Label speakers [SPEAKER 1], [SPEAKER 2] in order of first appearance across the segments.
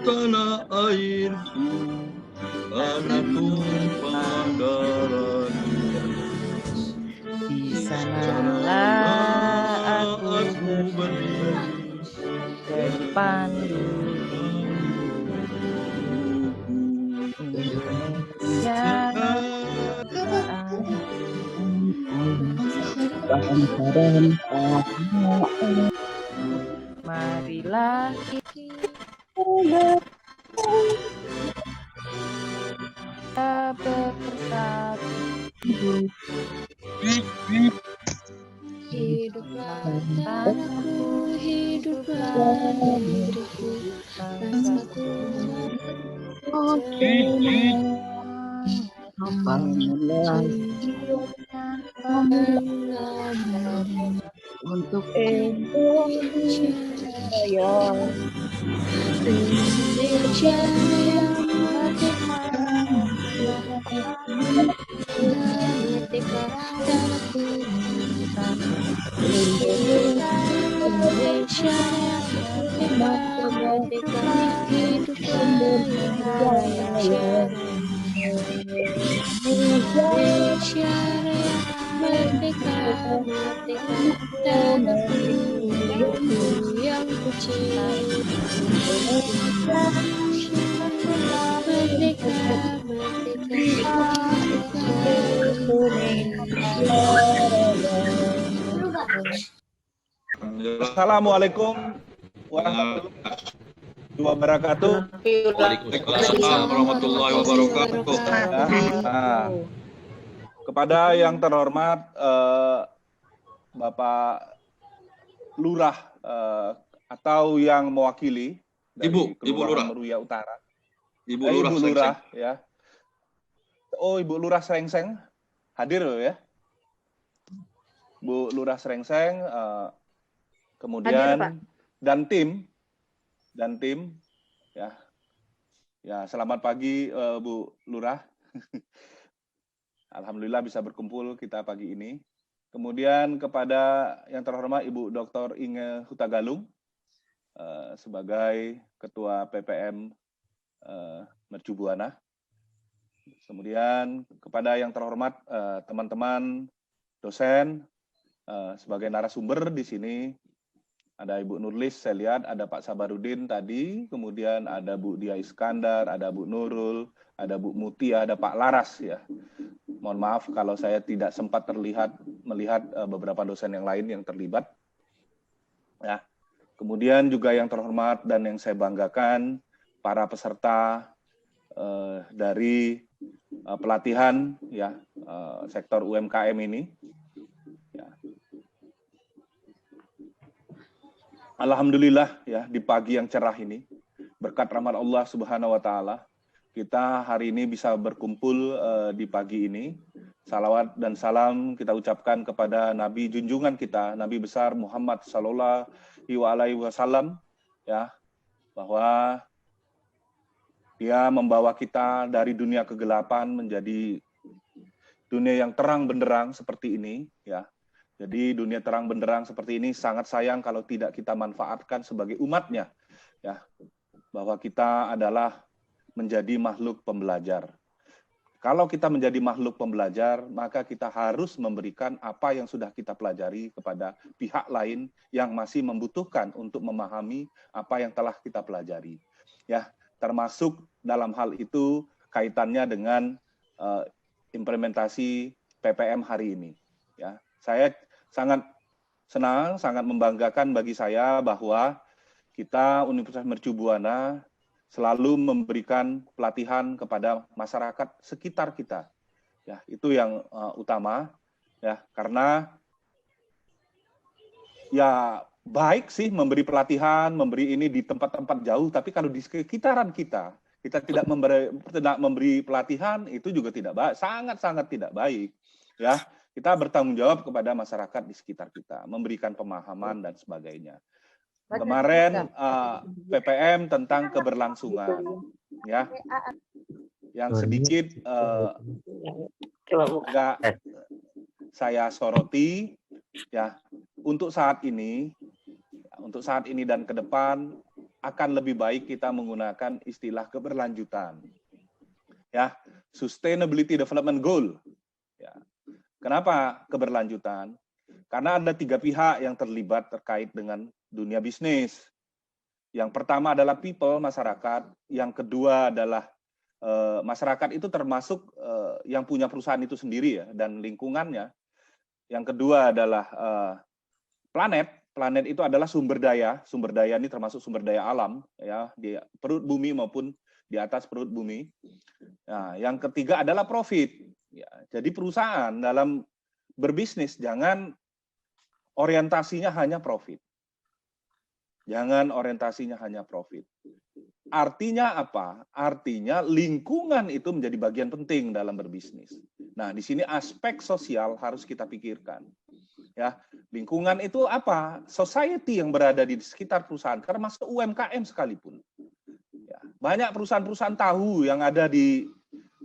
[SPEAKER 1] tanah airku, karena tumpah darah
[SPEAKER 2] Di sanalah aku berdiri depan Indonesia. Marilah kita bersatu.
[SPEAKER 3] Hiduplah tanahku, hiduplah negeriku, bangsaku
[SPEAKER 2] Untuk Indonesia
[SPEAKER 3] Indonesia yang merdeka, merdeka tanahku. Indonesia yang merdeka, hiduplah Indonesia. Indonesia yang merdeka, merdeka tanahku yang kucinta. Merdeka, merdeka,
[SPEAKER 4] Assalamualaikum warahmatullahi wabarakatuh.
[SPEAKER 1] Waalaikumsalam warahmatullahi wabarakatuh.
[SPEAKER 4] Nah, kepada yang terhormat Bapak Lurah atau yang mewakili dari
[SPEAKER 1] Ibu
[SPEAKER 4] Kelurahan
[SPEAKER 1] Lurah.
[SPEAKER 4] Meruya Utara.
[SPEAKER 1] Ibu
[SPEAKER 4] Ibu
[SPEAKER 1] Lurah,
[SPEAKER 4] Lurah ya. Oh, Ibu Lurah Srengseng hadir loh ya. Bu Lurah Srengseng, kemudian
[SPEAKER 2] Hadir, Pak.
[SPEAKER 4] dan tim ya selamat pagi Bu Lurah. Alhamdulillah bisa berkumpul kita pagi ini. Kemudian kepada yang terhormat Ibu Dr. Inge Hutagalung sebagai Ketua PPM Mercu Buana. Kemudian kepada yang terhormat teman-teman dosen sebagai narasumber di sini ada Ibu Nurlis, saya lihat ada Pak Sabarudin tadi, kemudian ada Bu Dia Iskandar, ada Bu Nurul, ada Bu Mutia, ada Pak Laras ya. Mohon maaf kalau saya tidak sempat melihat beberapa dosen yang lain yang terlibat. Ya. Kemudian juga yang terhormat dan yang saya banggakan para peserta dari pelatihan ya sektor UMKM ini. Ya. Alhamdulillah ya di pagi yang cerah ini berkat rahmat Allah Subhanahu wa taala kita hari ini bisa berkumpul di pagi ini. Salawat dan salam kita ucapkan kepada Nabi junjungan kita, Nabi besar Muhammad sallallahu alaihi wasallam ya, bahwa dia membawa kita dari dunia kegelapan menjadi dunia yang terang benderang seperti ini ya. Jadi dunia terang benderang seperti ini sangat sayang kalau tidak kita manfaatkan sebagai umatnya ya, bahwa kita adalah menjadi makhluk pembelajar. Kalau kita menjadi makhluk pembelajar, maka kita harus memberikan apa yang sudah kita pelajari kepada pihak lain yang masih membutuhkan untuk memahami apa yang telah kita pelajari. Ya, termasuk dalam hal itu kaitannya dengan implementasi PPM hari ini. Ya, saya sangat senang, sangat membanggakan bagi saya bahwa kita Universitas Mercu Buana selalu memberikan pelatihan kepada masyarakat sekitar kita. Ya, itu yang utama ya, karena ya baik sih memberi pelatihan, memberi ini di tempat-tempat jauh, tapi kalau di sekitaran kita tidak memberi pelatihan, itu juga tidak baik, sangat-sangat tidak baik. Ya, kita bertanggung jawab kepada masyarakat di sekitar kita, memberikan pemahaman dan sebagainya. Kemarin PPM tentang keberlangsungan, ya, yang sedikit agak saya soroti, ya, untuk saat ini dan ke depan akan lebih baik kita menggunakan istilah keberlanjutan. Ya, Sustainability Development Goal. Ya. Kenapa keberlanjutan? Karena ada 3 pihak yang terlibat terkait dengan dunia bisnis. Yang pertama adalah people, masyarakat. Yang kedua adalah masyarakat itu termasuk yang punya perusahaan itu sendiri ya, dan lingkungannya. Yang kedua adalah planet. Planet itu adalah sumber daya. Sumber daya ini termasuk sumber daya alam ya, di perut bumi maupun di atas perut bumi. Nah, yang ketiga adalah profit. Ya, jadi perusahaan dalam berbisnis jangan orientasinya hanya profit. Jangan orientasinya hanya profit. Artinya apa? Artinya lingkungan itu menjadi bagian penting dalam berbisnis. Nah, di sini aspek sosial harus kita pikirkan. Ya, lingkungan itu apa? Society yang berada di sekitar perusahaan, termasuk UMKM sekalipun. Ya, banyak perusahaan-perusahaan tahu yang ada di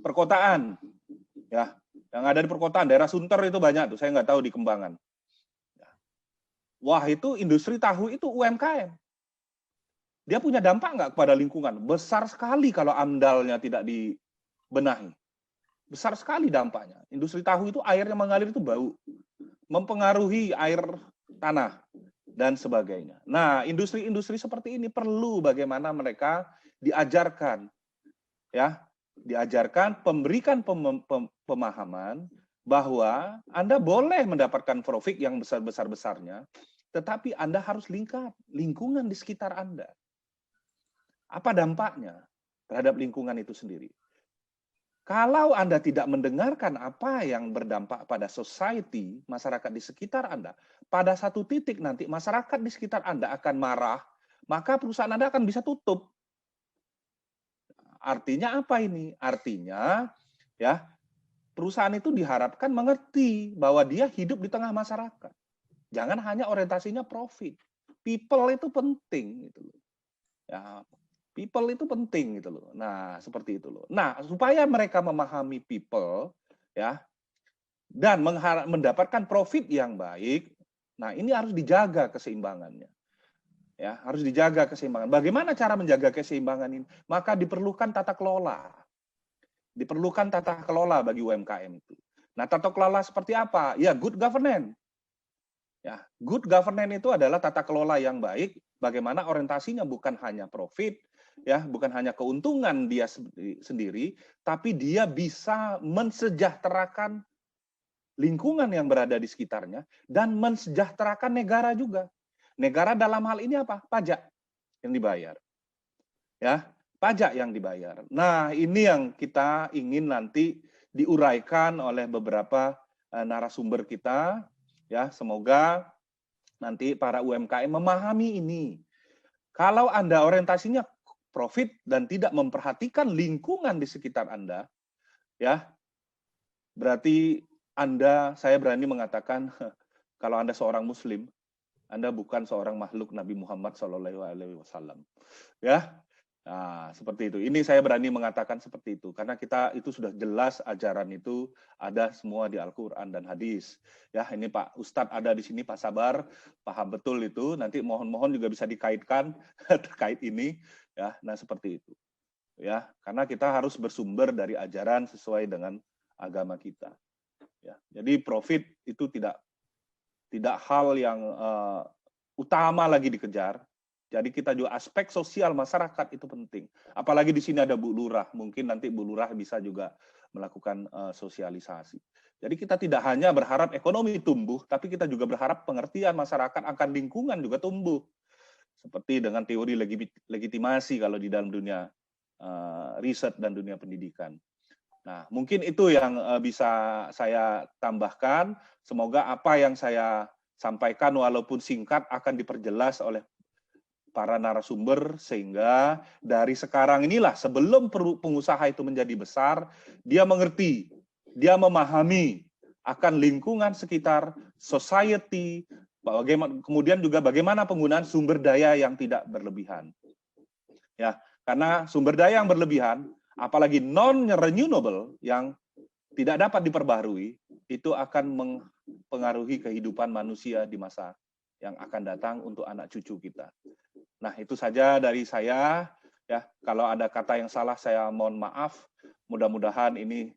[SPEAKER 4] perkotaan. Ya, yang ada di perkotaan, daerah Sunter itu banyak tuh, saya nggak tahu di Kembangan. Wah, itu industri tahu itu UMKM. Dia punya dampak nggak kepada lingkungan? Besar sekali kalau amdalnya tidak dibenahi. Besar sekali dampaknya. Industri tahu itu airnya mengalir itu bau. Mempengaruhi air tanah dan sebagainya. Nah, industri-industri seperti ini perlu bagaimana mereka diajarkan. Ya, diajarkan, memberikan pemahaman bahwa Anda boleh mendapatkan profit yang besar-besar-besarnya, tetapi Anda harus lingkungan di sekitar Anda. Apa dampaknya terhadap lingkungan itu sendiri? Kalau Anda tidak mendengarkan apa yang berdampak pada society, masyarakat di sekitar Anda, pada satu titik nanti masyarakat di sekitar Anda akan marah, maka perusahaan Anda akan bisa tutup. Artinya apa ini? Artinya ya, perusahaan itu diharapkan mengerti bahwa dia hidup di tengah masyarakat. Jangan hanya orientasinya profit. People itu penting gitu loh. Ya, people itu penting gitu loh. Nah, seperti itu loh. Nah, supaya mereka memahami people ya dan mendapatkan profit yang baik, nah ini harus dijaga keseimbangannya. Ya, harus dijaga keseimbangan. Bagaimana cara menjaga keseimbangan ini? Maka diperlukan tata kelola. Diperlukan tata kelola bagi UMKM itu. Nah, tata kelola seperti apa? Ya, good governance. Ya, good governance itu adalah tata kelola yang baik, bagaimana orientasinya bukan hanya profit, ya, bukan hanya keuntungan dia sendiri, tapi dia bisa mensejahterakan lingkungan yang berada di sekitarnya dan mensejahterakan negara juga. Negara dalam hal ini apa? Pajak yang dibayar. Ya, pajak yang dibayar. Nah, ini yang kita ingin nanti diuraikan oleh beberapa narasumber kita. Ya, semoga nanti para UMKM memahami ini. Kalau Anda orientasinya profit dan tidak memperhatikan lingkungan di sekitar Anda, ya, berarti saya berani mengatakan, kalau Anda seorang Muslim, Anda bukan seorang makhluk Nabi Muhammad SAW. Ya, nah, seperti itu. Ini saya berani mengatakan seperti itu karena kita itu sudah jelas ajaran itu ada semua di Al-Qur'an dan hadis. Ya, ini Pak Ustadz ada di sini, Pak Sabar, paham betul itu. Nanti mohon juga bisa dikaitkan terkait ini ya. Nah, seperti itu. Ya, karena kita harus bersumber dari ajaran sesuai dengan agama kita. Ya, jadi profit itu tidak hal yang utama lagi dikejar. Jadi kita juga aspek sosial masyarakat itu penting. Apalagi di sini ada Bu Lurah, mungkin nanti Bu Lurah bisa juga melakukan sosialisasi. Jadi kita tidak hanya berharap ekonomi tumbuh, tapi kita juga berharap pengertian masyarakat akan lingkungan juga tumbuh. Seperti dengan teori legitimasi kalau di dalam dunia riset dan dunia pendidikan. Nah, mungkin itu yang bisa saya tambahkan. Semoga apa yang saya sampaikan walaupun singkat akan diperjelas oleh para narasumber sehingga dari sekarang inilah sebelum pengusaha itu menjadi besar, dia mengerti, dia memahami akan lingkungan sekitar, society, kemudian juga bagaimana penggunaan sumber daya yang tidak berlebihan. Ya, karena sumber daya yang berlebihan, apalagi non-renewable yang tidak dapat diperbaharui, itu akan mempengaruhi kehidupan manusia di masa yang akan datang untuk anak cucu kita. Nah, itu saja dari saya. Ya, kalau ada kata yang salah saya mohon maaf. Mudah-mudahan ini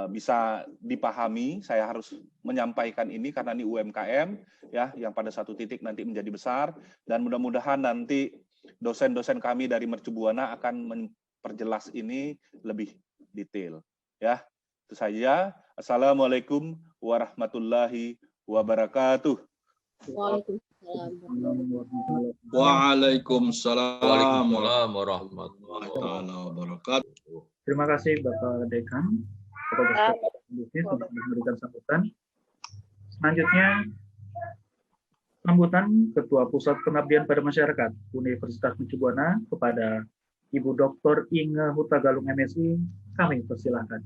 [SPEAKER 4] bisa dipahami. Saya harus menyampaikan ini karena ini UMKM ya, yang pada satu titik nanti menjadi besar, dan mudah-mudahan nanti dosen-dosen kami dari Mercu Buana akan memperjelas ini lebih detail. Ya, itu saja. Assalamualaikum warahmatullahi wabarakatuh.
[SPEAKER 1] Waalaikumsalam
[SPEAKER 5] warahmatullahi
[SPEAKER 1] wabarakatuh.
[SPEAKER 6] Terima kasih Bapak Dekan, Bapak Bisnis untuk memberikan sambutan. Selanjutnya, sambutan Ketua Pusat Pengabdian pada Masyarakat Universitas Mercu Buana kepada Ibu Dr. Inge Hutagalung MSI, kami persilahkan.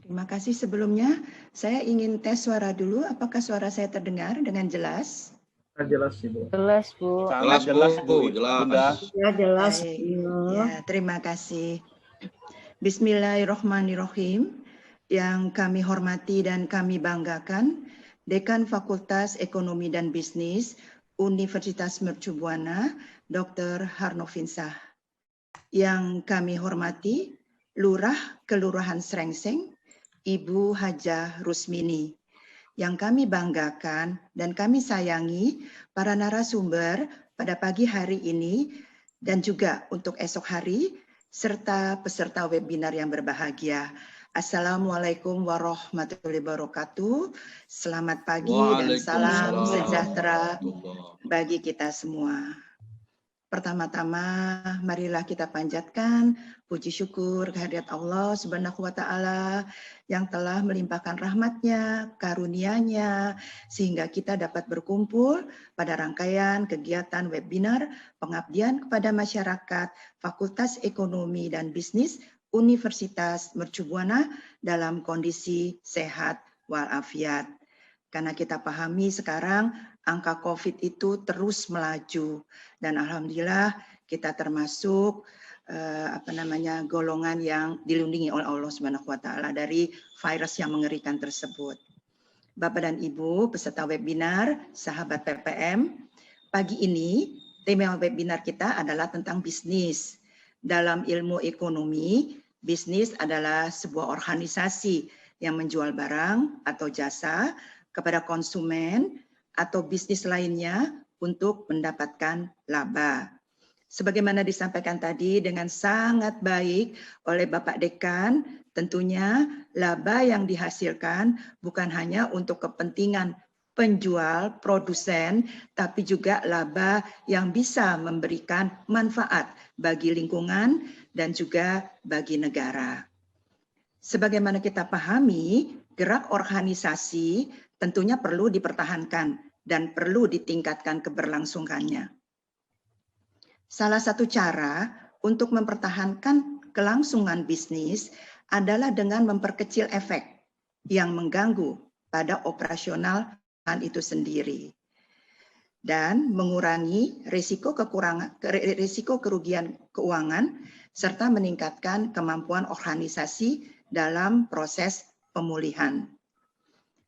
[SPEAKER 7] Terima kasih. Sebelumnya, saya ingin tes suara dulu. Apakah suara saya terdengar dengan jelas?
[SPEAKER 6] Jelas, Ibu.
[SPEAKER 2] Jelas, Bu.
[SPEAKER 4] Sangat jelas, Bu.
[SPEAKER 1] Jelas.
[SPEAKER 8] Ya, jelas.
[SPEAKER 7] Ya, terima kasih. Bismillahirrahmanirrahim. Yang kami hormati dan kami banggakan, Dekan Fakultas Ekonomi dan Bisnis Universitas Mercu Buana, Dr. Harnovinsah. Yang kami hormati, Lurah Kelurahan Srengseng, Ibu Hajah Rusmini. Yang kami banggakan dan kami sayangi para narasumber pada pagi hari ini dan juga untuk esok hari, serta peserta webinar yang berbahagia. Assalamualaikum warahmatullahi wabarakatuh. Selamat pagi dan salam sejahtera bagi kita semua. Pertama-tama, marilah kita panjatkan puji syukur kehadirat Allah Subhanahu wa Ta'ala yang telah melimpahkan rahmat-Nya, karunia-Nya, sehingga kita dapat berkumpul pada rangkaian kegiatan webinar pengabdian kepada masyarakat Fakultas Ekonomi dan Bisnis Universitas Mercu Buana dalam kondisi sehat walafiat. Karena kita pahami sekarang angka COVID itu terus melaju dan alhamdulillah kita termasuk golongan yang dilindungi oleh Allah Subhanahu wa Ta'ala dari virus yang mengerikan tersebut. Bapak dan Ibu peserta webinar sahabat PPM, pagi ini tema webinar kita adalah tentang bisnis. Dalam ilmu ekonomi, bisnis adalah sebuah organisasi yang menjual barang atau jasa kepada konsumen atau bisnis lainnya untuk mendapatkan laba. Sebagaimana disampaikan tadi dengan sangat baik oleh Bapak Dekan, tentunya laba yang dihasilkan bukan hanya untuk kepentingan penjual, produsen, tapi juga laba yang bisa memberikan manfaat bagi lingkungan dan juga bagi negara. Sebagaimana kita pahami, gerak organisasi tentunya perlu dipertahankan dan perlu ditingkatkan keberlangsungannya. Salah satu cara untuk mempertahankan kelangsungan bisnis adalah dengan memperkecil efek yang mengganggu pada operasional itu sendiri dan mengurangi risiko kerugian keuangan serta meningkatkan kemampuan organisasi dalam proses pemulihan.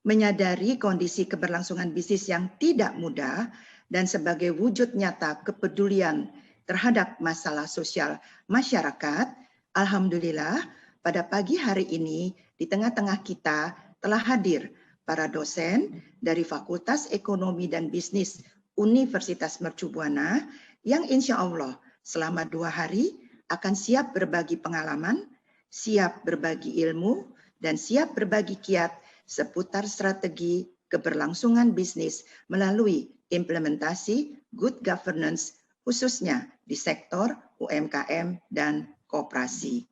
[SPEAKER 7] Menyadari kondisi keberlangsungan bisnis yang tidak mudah dan sebagai wujud nyata kepedulian terhadap masalah sosial masyarakat, alhamdulillah pada pagi hari ini di tengah-tengah kita telah hadir para dosen dari Fakultas Ekonomi dan Bisnis Universitas Mercu Buana yang insya Allah selama 2 hari akan siap berbagi pengalaman, siap berbagi ilmu, dan siap berbagi kiat seputar strategi keberlangsungan bisnis melalui implementasi good governance khususnya di sektor UMKM dan koperasi.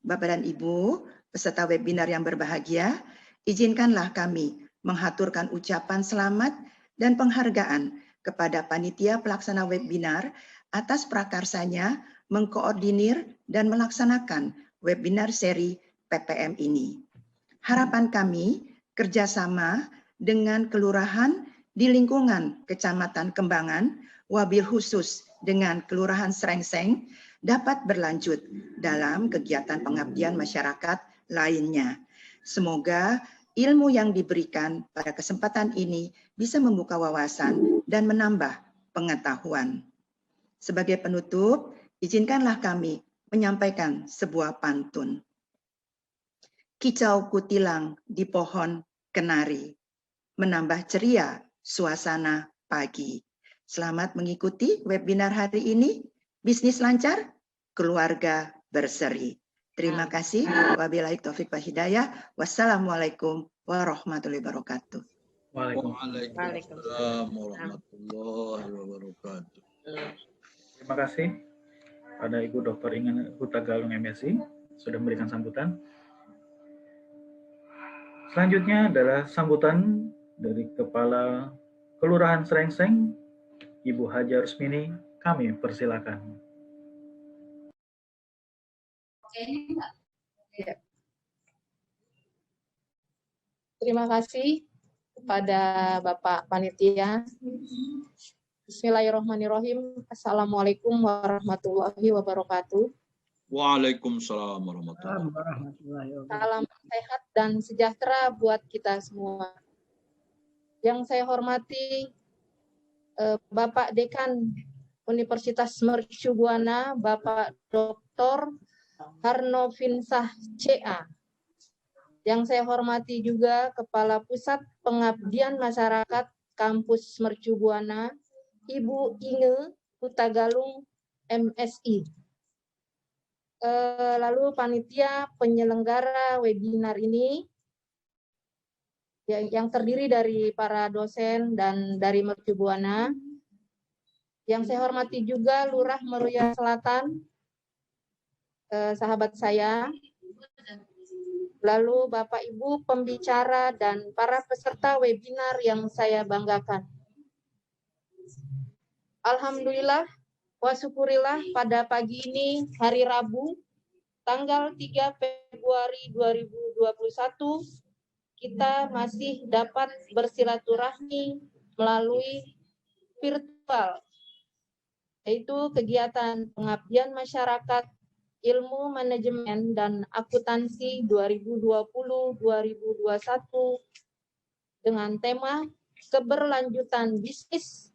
[SPEAKER 7] Bapak dan Ibu, peserta webinar yang berbahagia, izinkanlah kami menghaturkan ucapan selamat dan penghargaan kepada panitia pelaksana webinar atas prakarsanya mengkoordinir dan melaksanakan webinar seri PPM ini. Harapan kami kerjasama dengan kelurahan di lingkungan Kecamatan Kembangan, wabil khusus dengan Kelurahan Srengseng dapat berlanjut dalam kegiatan pengabdian masyarakat lainnya. Semoga ilmu yang diberikan pada kesempatan ini bisa membuka wawasan dan menambah pengetahuan. Sebagai penutup, izinkanlah kami menyampaikan sebuah pantun. Kicau kutilang di pohon kenari, menambah ceria suasana pagi. Selamat mengikuti webinar hari ini. Bisnis lancar, keluarga berseri. Terima kasih. Wabillahi taufik wal hidayah. Wassalamualaikum warahmatullahi wabarakatuh.
[SPEAKER 1] Waalaikumsalam warahmatullahi wabarakatuh.
[SPEAKER 6] Terima kasih pada Ibu Dr. Inge Hutagalung MSI sudah memberikan sambutan. Selanjutnya adalah sambutan dari Kepala Kelurahan Srengseng, Ibu Haja Rusmini. Kami persilakan.
[SPEAKER 5] Terima kasih kepada Bapak Panitia. Bismillahirrahmanirrahim. Assalamualaikum warahmatullahi wabarakatuh.
[SPEAKER 1] Waalaikumsalam warahmatullahi wabarakatuh.
[SPEAKER 5] Salam sehat dan sejahtera buat kita semua. Yang saya hormati Bapak Dekan Universitas Mercu Buana, Bapak Dr. Harno Finsah CA. Yang saya hormati juga Kepala Pusat Pengabdian Masyarakat Kampus Mercu Buana, Ibu Inge Hutagalung MSI. Lalu panitia penyelenggara webinar ini yang terdiri dari para dosen dan dari Mercu Buana. Yang saya hormati juga Lurah Meruya Selatan, sahabat saya. Lalu Bapak Ibu pembicara dan para peserta webinar yang saya banggakan. Alhamdulillah wa syukurillah pada pagi ini hari Rabu tanggal 3 Februari 2021 kita masih dapat bersilaturahmi melalui virtual, yaitu kegiatan pengabdian masyarakat ilmu manajemen dan akuntansi 2020-2021 dengan tema keberlanjutan bisnis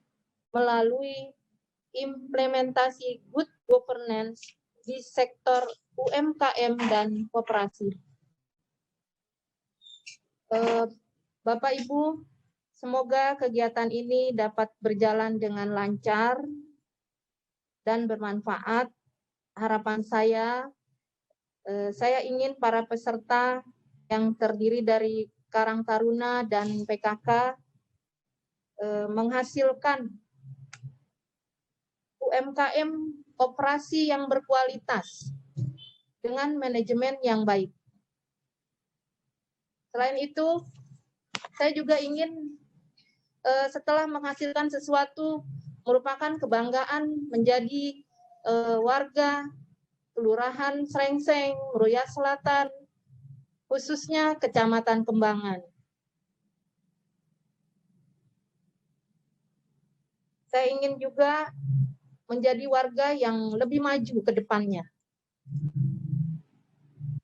[SPEAKER 5] melalui implementasi good governance di sektor UMKM dan koperasi. Bapak Ibu, semoga kegiatan ini dapat berjalan dengan lancar dan bermanfaat. Harapan saya ingin para peserta yang terdiri dari Karang Taruna dan PKK menghasilkan UMKM operasi yang berkualitas dengan manajemen yang baik. Selain itu, saya juga ingin setelah menghasilkan sesuatu merupakan kebanggaan menjadi warga Kelurahan Srengseng, Meruya Selatan, khususnya Kecamatan Kembangan. Saya ingin juga menjadi warga yang lebih maju ke depannya.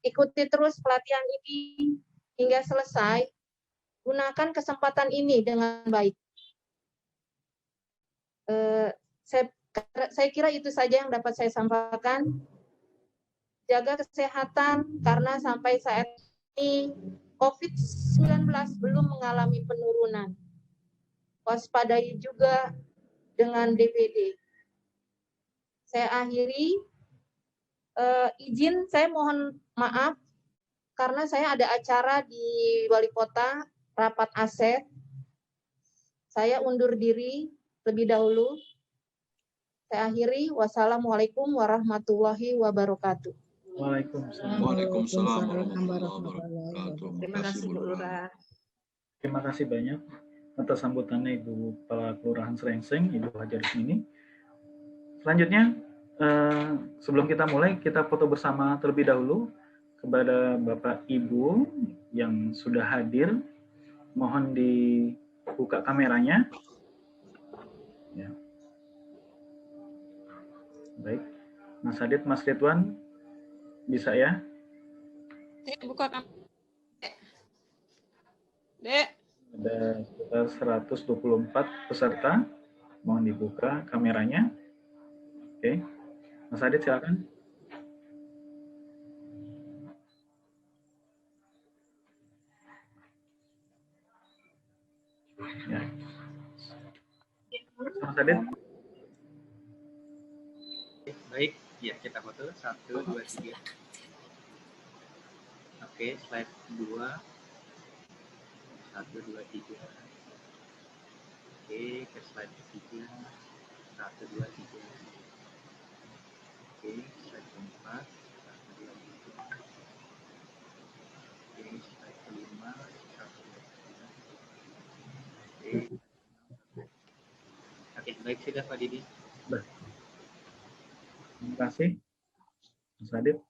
[SPEAKER 5] Ikuti terus pelatihan ini hingga selesai, gunakan kesempatan ini dengan baik. Saya kira itu saja yang dapat saya sampaikan. Jaga kesehatan karena sampai saat ini COVID-19 belum mengalami penurunan. Waspadai juga dengan DPD. Saya akhiri, izin saya mohon maaf karena saya ada acara di Wali Kota, rapat aset. Saya undur diri lebih dahulu. Saya akhiri, wassalamualaikum warahmatullahi wabarakatuh.
[SPEAKER 6] Waalaikumsalam.
[SPEAKER 1] Waalaikumsalam warahmatullahi wabarakatuh.
[SPEAKER 3] Terima kasih Bu Lurah.
[SPEAKER 6] Terima kasih banyak atas sambutannya Ibu Kepala Kelurahan Srengseng, Ibu Haja Rusmini. Selanjutnya, sebelum kita mulai, kita foto bersama terlebih dahulu kepada Bapak Ibu yang sudah hadir. Mohon dibuka kameranya. Ya. Baik, Mas Adit, Mas Ridwan, bisa ya?
[SPEAKER 3] Buka kamera. Dek.
[SPEAKER 6] Ada sekitar 124 peserta. Mohon dibuka kameranya. Oke, Mas Adit silakan. Ya. Mas Adit.
[SPEAKER 8] Baik, ya kita foto 1, 2, 3. Oke, slide 2. 1, 2, 3. Oke, ke slide 3. 1, 2, 3. Oke, slide 4. 1, 2, 3. Oke, slide 5. 1, 2, 3. Oke. Oke, baik sudah Pak Didi.
[SPEAKER 6] Baik. Terima kasih, Mas Adit.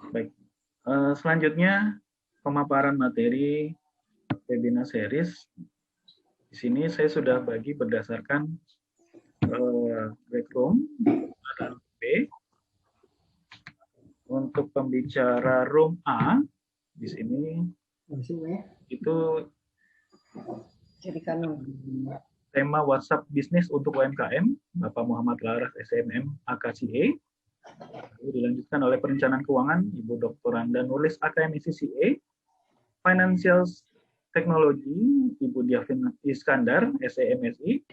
[SPEAKER 6] Baik. Selanjutnya pemaparan materi webinar series. Di sini saya sudah bagi berdasarkan background dan B. Untuk pembicara room A di sini itu tema WhatsApp bisnis untuk UMKM, Bapak Muhammad Laras SMM AKCA. Lalu dilanjutkan oleh perencanaan keuangan Ibu Dr. Anda Nulis AKMSI CA, Financial Technology Ibu Diavin Iskandar SEMSI,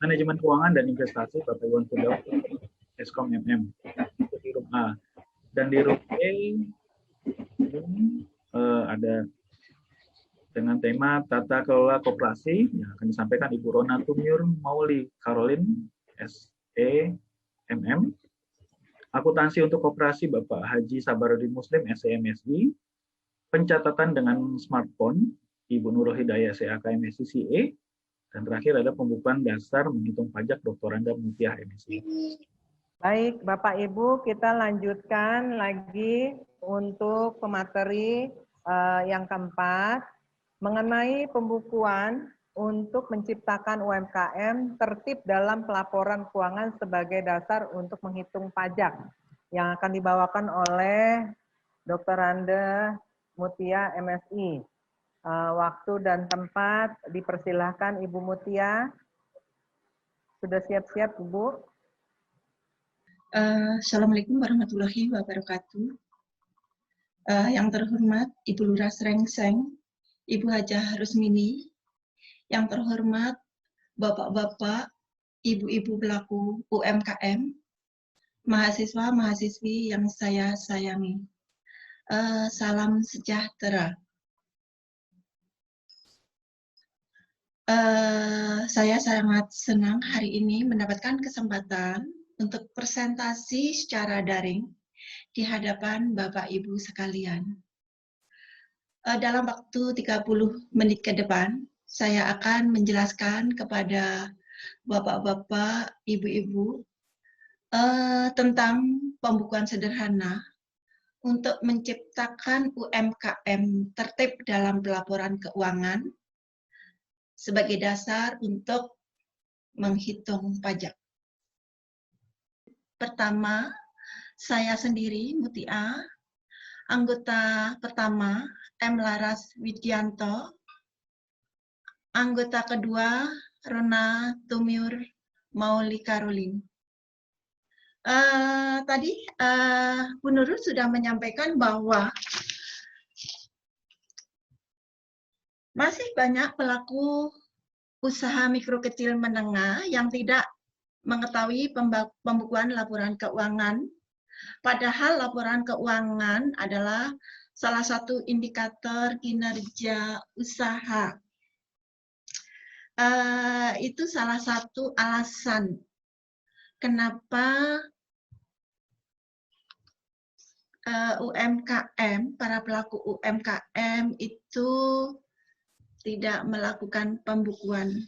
[SPEAKER 6] Manajemen Keuangan dan Investasi Bapak Iwan Firdaus Eskom MM. Itu di room A. Dan di room B ada dengan tema Tata Kelola Koperasi yang akan disampaikan Ibu Rona Tumiur Mauli Caroline SEMM. Akuntansi untuk koperasi Bapak Haji Sabarudin Muslim SEMSI. Pencatatan dengan smartphone Ibu Nurul Hidayah SEAKMSI CA. Dan terakhir ada pembukuan dasar menghitung pajak Dr. Anda Mutiah MSI.
[SPEAKER 9] Baik, Bapak Ibu, kita lanjutkan lagi untuk pemateri yang keempat mengenai pembukuan untuk menciptakan UMKM tertib dalam pelaporan keuangan sebagai dasar untuk menghitung pajak yang akan dibawakan oleh Dr. Anda Mutia MSI. Waktu dan tempat dipersilahkan Ibu Mutia. Sudah siap-siap Ibu?
[SPEAKER 7] Assalamualaikum warahmatullahi wabarakatuh. Yang terhormat Ibu Lurah Srengseng, Ibu Hajah Rusmini, yang terhormat Bapak-bapak, Ibu-ibu pelaku UMKM, mahasiswa-mahasiswi yang saya sayangi. Salam sejahtera. Saya sangat senang hari ini mendapatkan kesempatan untuk presentasi secara daring di hadapan Bapak Ibu sekalian. Dalam waktu 30 menit ke depan, saya akan menjelaskan kepada Bapak-bapak, Ibu-ibu tentang pembukuan sederhana untuk menciptakan UMKM tertib dalam pelaporan keuangan sebagai dasar untuk menghitung pajak. Pertama, saya sendiri, Mutia, anggota pertama, M. Laras Widianto, anggota kedua, Rona Tumiur Mauli Caroline. Tadi Bu Nurul sudah menyampaikan bahwa masih banyak pelaku usaha mikro kecil menengah yang tidak mengetahui pembukuan laporan keuangan, padahal laporan keuangan adalah salah satu indikator kinerja usaha. Itu salah satu alasan kenapa UMKM, para pelaku UMKM itu tidak melakukan pembukuan.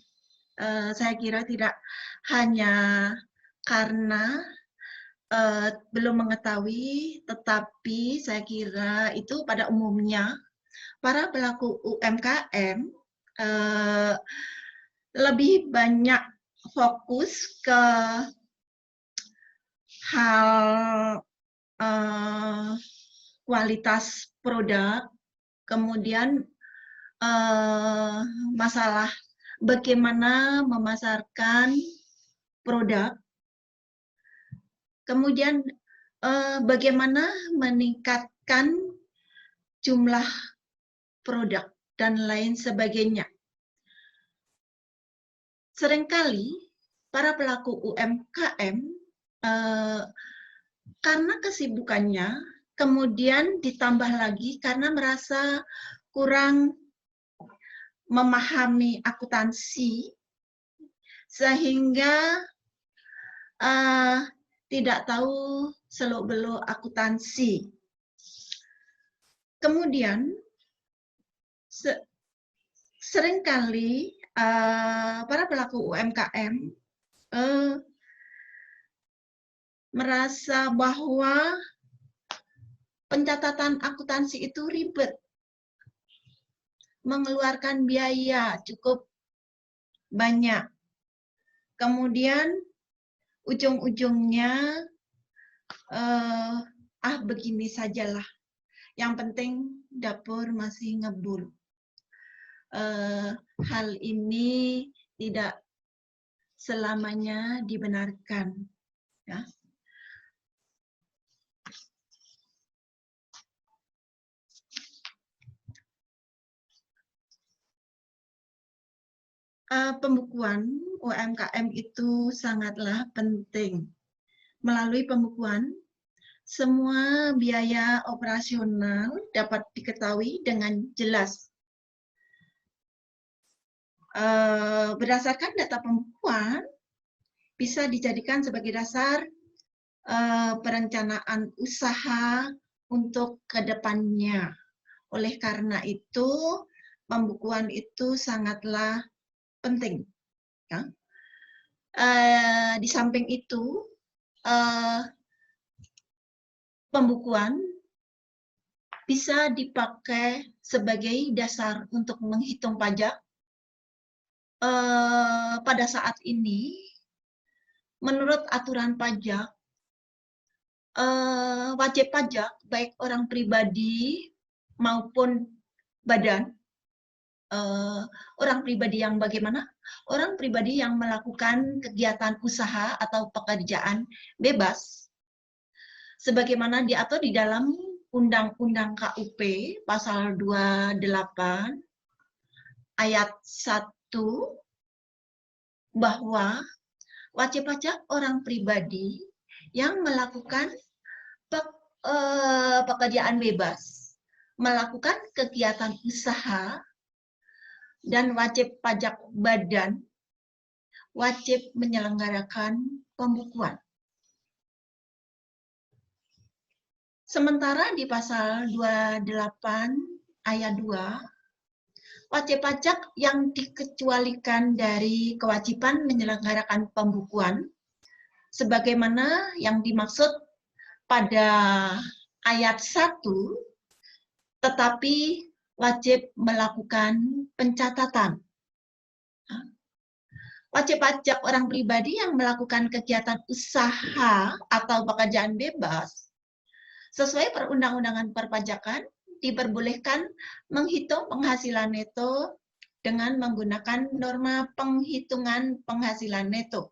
[SPEAKER 7] Saya kira tidak hanya karena belum mengetahui, tetapi saya kira itu pada umumnya para pelaku UMKM lebih banyak fokus ke hal kualitas produk, kemudian masalah bagaimana memasarkan produk,
[SPEAKER 10] Kemudian bagaimana meningkatkan jumlah produk dan lain sebagainya. Seringkali para pelaku UMKM karena kesibukannya, kemudian ditambah lagi karena merasa kurang memahami akuntansi, sehingga tidak tahu seluk-beluk akuntansi. Kemudian seringkali para pelaku UMKM merasa bahwa pencatatan akuntansi itu ribet, mengeluarkan biaya cukup banyak. Kemudian ujung-ujungnya begini sajalah. Yang penting dapur masih ngebul. Hal ini tidak selamanya dibenarkan. Ya. Pembukuan UMKM itu sangatlah penting. Melalui pembukuan, semua biaya operasional dapat diketahui dengan jelas. Berdasarkan data pembukuan, bisa dijadikan sebagai dasar perencanaan usaha untuk kedepannya. Oleh karena itu, pembukuan itu sangatlah penting. Ya. Di samping itu, pembukuan bisa dipakai sebagai dasar untuk menghitung pajak. Pada saat ini, menurut aturan pajak, wajib pajak baik orang pribadi maupun badan, orang pribadi yang bagaimana? Orang pribadi yang melakukan kegiatan usaha atau pekerjaan bebas, sebagaimana diatur di dalam Undang-Undang KUP pasal 28 ayat 1, bahwa wajib pajak orang pribadi yang melakukan pekerjaan bebas, melakukan kegiatan usaha, dan wajib pajak badan wajib menyelenggarakan pembukuan. Sementara di pasal 28 ayat 2, wajib pajak yang dikecualikan dari kewajiban menyelenggarakan pembukuan sebagaimana yang dimaksud pada ayat 1, tetapi wajib melakukan pencatatan. Wajib pajak orang pribadi yang melakukan kegiatan usaha atau pekerjaan bebas sesuai perundang-undangan perpajakan diperbolehkan menghitung penghasilan neto dengan menggunakan norma penghitungan penghasilan neto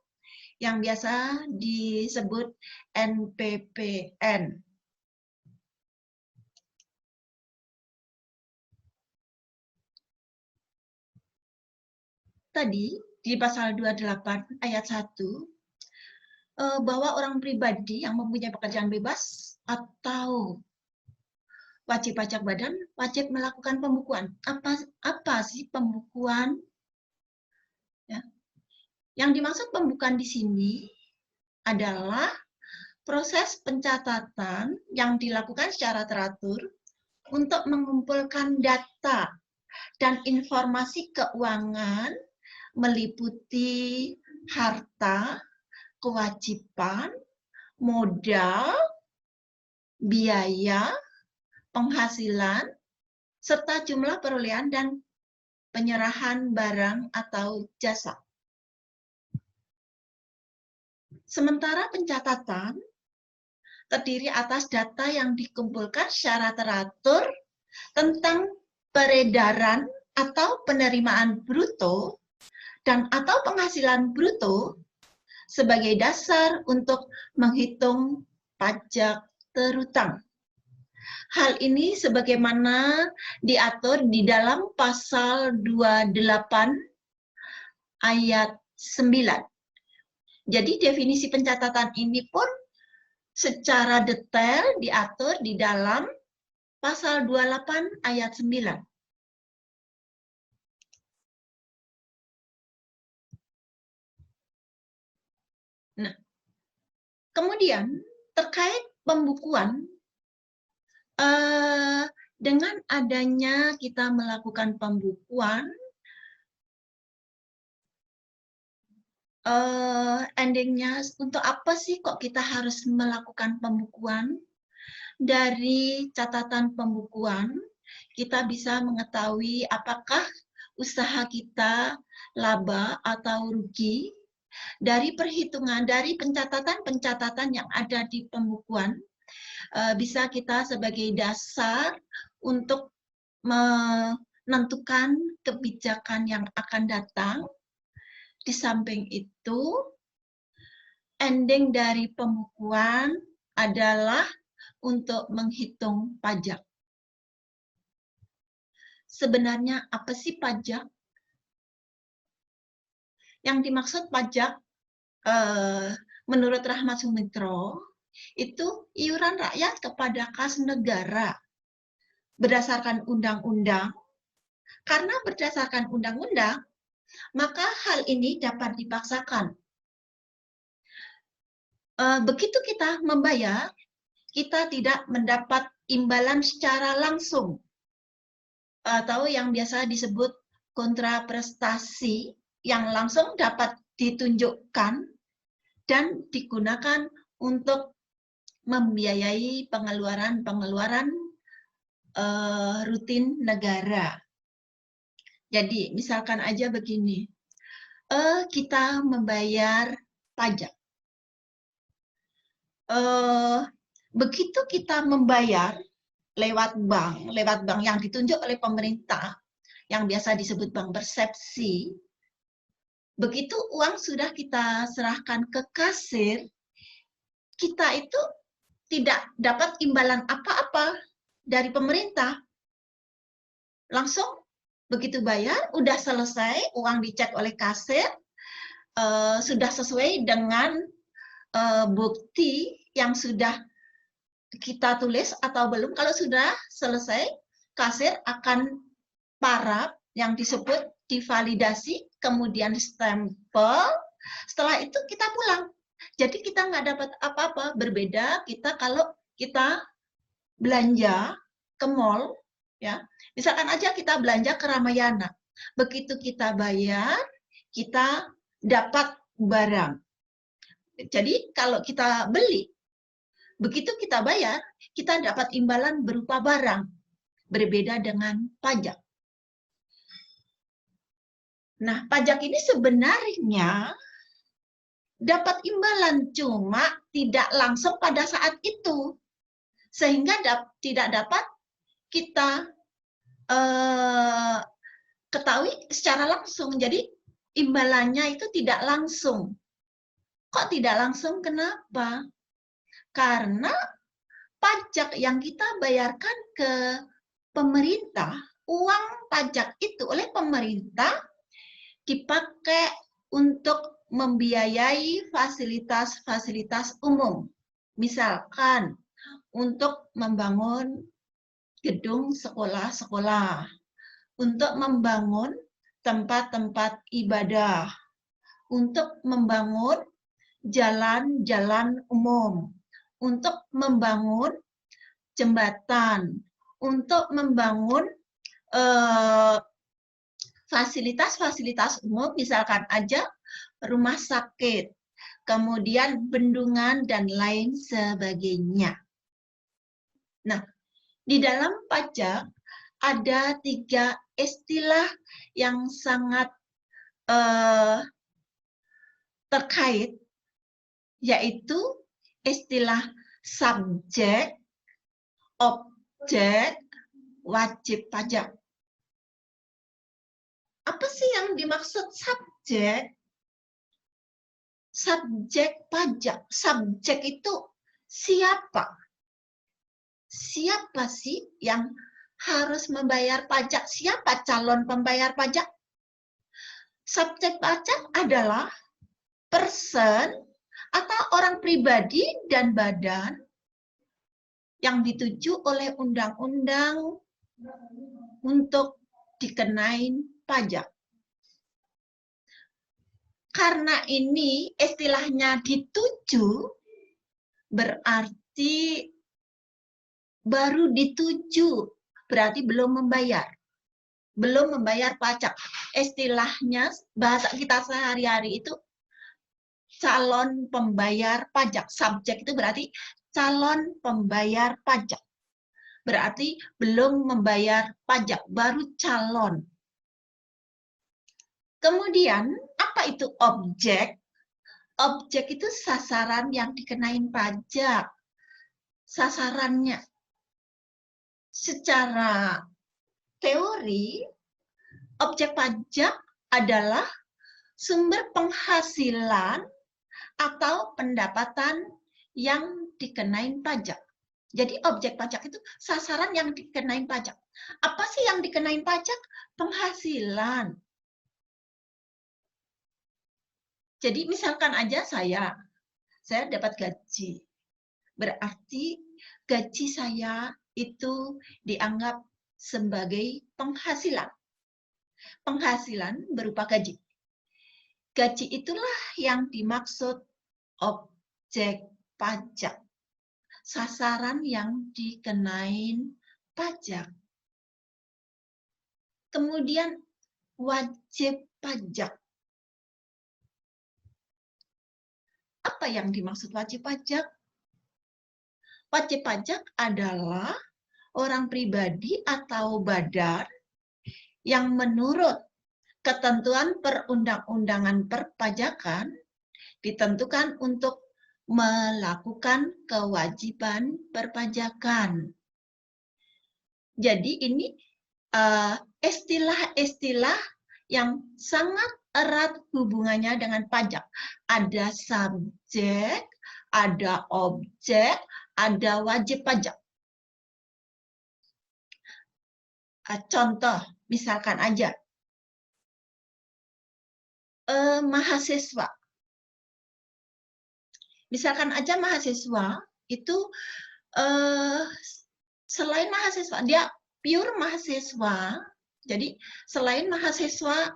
[SPEAKER 10] yang biasa disebut NPPN. Tadi di pasal 28 ayat 1, bahwa orang pribadi yang mempunyai pekerjaan bebas atau wajib pajak badan wajib melakukan pembukuan. Apa sih pembukuan? Ya. Yang dimaksud pembukuan di sini adalah proses pencatatan yang dilakukan secara teratur untuk mengumpulkan data dan informasi keuangan meliputi harta, kewajiban, modal, biaya, penghasilan, serta jumlah perolehan dan penyerahan barang atau jasa. Sementara pencatatan terdiri atas data yang dikumpulkan secara teratur tentang peredaran atau penerimaan bruto dan atau penghasilan bruto sebagai dasar untuk menghitung pajak terutang. Hal ini sebagaimana diatur di dalam pasal 28 ayat 9. Jadi definisi pencatatan ini pun secara detail diatur di dalam pasal 28 ayat 9. Nah, kemudian terkait pembukuan, dengan adanya kita melakukan pembukuan, endingnya untuk apa sih kok kita harus melakukan pembukuan? Dari catatan pembukuan, kita bisa mengetahui apakah usaha kita laba atau rugi. Dari perhitungan, dari pencatatan-pencatatan yang ada di pembukuan, bisa kita sebagai dasar untuk menentukan kebijakan yang akan datang. Di samping itu, ending dari pembukuan adalah untuk menghitung pajak. Sebenarnya apa sih pajak? Yang dimaksud pajak menurut Rahmat Sumitro itu iuran rakyat kepada kas negara berdasarkan undang-undang. Karena berdasarkan undang-undang, maka hal ini dapat dipaksakan. Begitu kita membayar, kita tidak mendapat imbalan secara langsung atau yang biasa disebut kontraprestasi yang langsung dapat ditunjukkan dan digunakan untuk membiayai pengeluaran-pengeluaran rutin negara. Jadi misalkan aja begini, kita membayar pajak. Begitu kita membayar lewat bank yang ditunjuk oleh pemerintah, yang biasa disebut bank persepsi, begitu uang sudah kita serahkan ke kasir, kita itu tidak dapat imbalan apa-apa dari pemerintah. Langsung begitu bayar, udah selesai, uang dicek oleh kasir, sudah sesuai dengan bukti yang sudah kita tulis atau belum. Kalau sudah selesai, kasir akan paraf yang disebut divalidasi, kemudian stempel. Setelah itu kita pulang. Jadi kita nggak dapat apa-apa. Berbeda kita kalau kita belanja ke mall, ya. Misalkan aja kita belanja ke Ramayana. Begitu kita bayar, kita dapat barang. Jadi kalau kita beli, begitu kita bayar, kita dapat imbalan berupa barang. Berbeda dengan pajak. Nah, pajak ini sebenarnya dapat imbalan, cuma tidak langsung pada saat itu. Sehingga tidak dapat kita ketahui secara langsung. Jadi, imbalannya itu tidak langsung. Kok tidak langsung? Kenapa? Karena pajak yang kita bayarkan ke pemerintah, uang pajak itu oleh pemerintah dipakai untuk membiayai fasilitas-fasilitas umum. Misalkan untuk membangun gedung sekolah-sekolah, untuk membangun tempat-tempat ibadah, untuk membangun jalan-jalan umum, untuk membangun jembatan, untuk membangun fasilitas-fasilitas umum, misalkan aja rumah sakit, kemudian bendungan, dan lain sebagainya. Nah, di dalam pajak ada 3 istilah yang sangat terkait, yaitu istilah subjek, objek, wajib pajak. Apa sih yang dimaksud subjek? subjek pajak. Subjek itu siapa? Siapa sih yang harus membayar pajak? Siapa calon pembayar pajak? Subjek pajak adalah person atau orang pribadi dan badan yang dituju oleh undang-undang untuk dikenain pajak. Karena ini istilahnya dituju, berarti baru dituju, berarti belum membayar. Belum membayar pajak. Istilahnya, bahasa kita sehari-hari itu calon pembayar pajak. Subjek itu berarti calon pembayar pajak. Berarti belum membayar pajak, baru calon. Kemudian, apa itu objek? Objek itu sasaran yang dikenain pajak. Sasarannya. Secara teori, objek pajak adalah sumber penghasilan atau pendapatan yang dikenain pajak. Jadi objek pajak itu sasaran yang dikenain pajak. Apa sih yang dikenain pajak? Penghasilan. Jadi misalkan aja saya dapat gaji. Berarti gaji saya itu dianggap sebagai penghasilan. Penghasilan berupa gaji. Gaji itulah yang dimaksud objek pajak. Sasaran yang dikenain pajak. Kemudian wajib pajak. Apa yang dimaksud wajib pajak? Wajib pajak adalah orang pribadi atau badan yang menurut ketentuan perundang-undangan perpajakan ditentukan untuk melakukan kewajiban perpajakan. Jadi ini istilah-istilah yang sangat erat hubungannya dengan pajak. Ada subjek, ada objek, ada wajib pajak. Contoh, misalkan aja, mahasiswa. Misalkan aja mahasiswa itu selain mahasiswa, dia pure mahasiswa. Jadi selain mahasiswa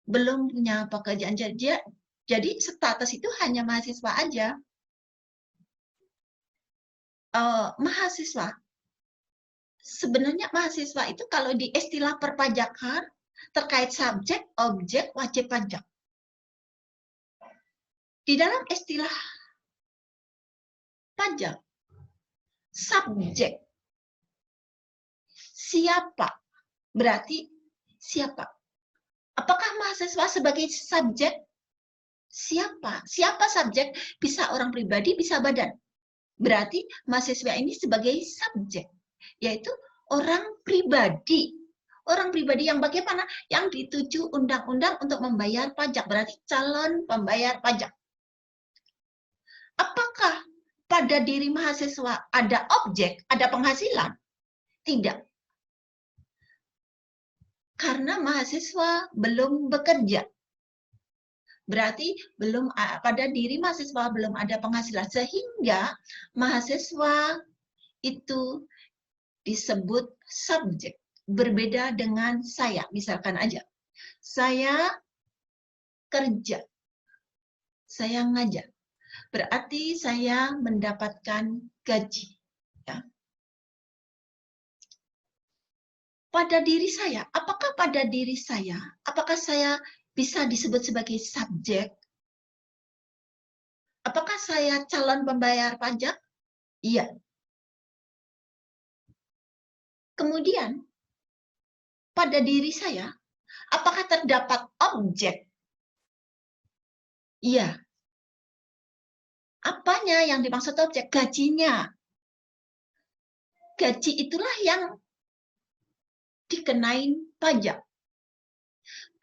[SPEAKER 10] belum punya pekerjaan, jadi status itu hanya mahasiswa aja. Mahasiswa. Sebenarnya mahasiswa itu kalau di istilah perpajakan terkait subjek, objek, wajib pajak. Di dalam istilah pajak, subjek, siapa? Berarti siapa? Apakah mahasiswa sebagai subjek? Siapa? Siapa subjek? Bisa orang pribadi, bisa badan. Berarti mahasiswa ini sebagai subjek, yaitu orang pribadi. Orang pribadi yang bagaimana? Yang dituju undang-undang untuk membayar pajak. Berarti calon pembayar pajak. Apakah pada diri mahasiswa ada objek, ada penghasilan? Tidak. Karena mahasiswa belum bekerja. Berarti belum pada diri mahasiswa belum ada penghasilan. Sehingga mahasiswa itu disebut subjek. Berbeda dengan saya. Misalkan aja, saya kerja. Saya ngajar. Berarti saya mendapatkan gaji. Ya. Pada diri saya, apakah pada diri saya, apakah saya bisa disebut sebagai subjek? Apakah saya calon pembayar pajak? Iya. Kemudian, pada diri saya, apakah terdapat objek? Iya. Apanya yang dimaksud objek? Gajinya. Gaji itulah yang dikenain pajak.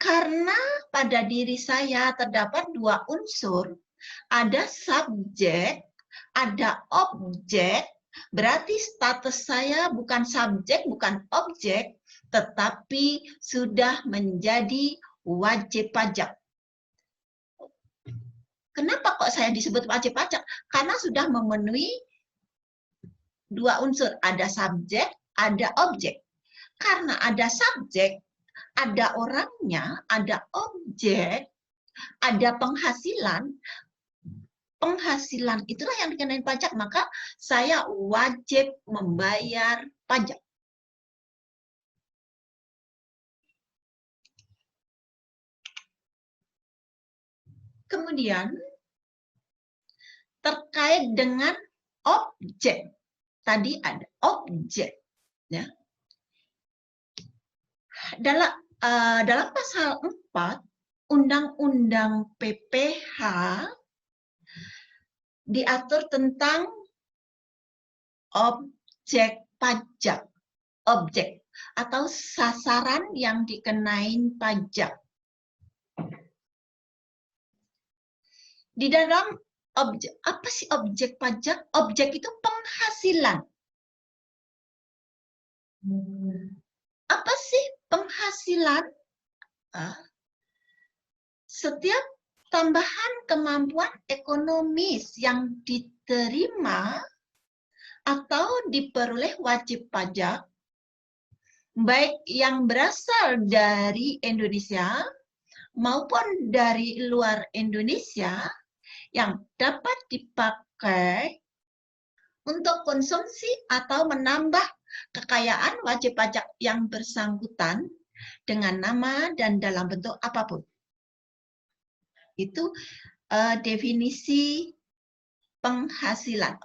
[SPEAKER 10] Karena pada diri saya terdapat dua unsur, ada subjek, ada objek, berarti status saya bukan subjek, bukan objek, tetapi sudah menjadi wajib pajak. Kenapa kok saya disebut wajib pajak? Karena sudah memenuhi dua unsur, ada subjek, ada objek. Karena ada subjek, ada orangnya, ada objek, ada penghasilan. Penghasilan itulah yang dikenai pajak, maka saya wajib membayar pajak. Kemudian, terkait dengan objek. Tadi ada objek. Ya. Dalam pasal 4, Undang-Undang PPH diatur tentang objek pajak. Objek atau sasaran yang dikenain pajak. Di dalam objek, apa sih objek pajak? Objek itu penghasilan. Apa sih penghasilan? Setiap tambahan kemampuan ekonomis yang diterima atau diperoleh wajib pajak, baik yang berasal dari Indonesia maupun dari luar Indonesia, yang dapat dipakai untuk konsumsi atau menambah kekayaan wajib pajak yang bersangkutan dengan nama dan dalam bentuk apapun. Itu definisi penghasilan.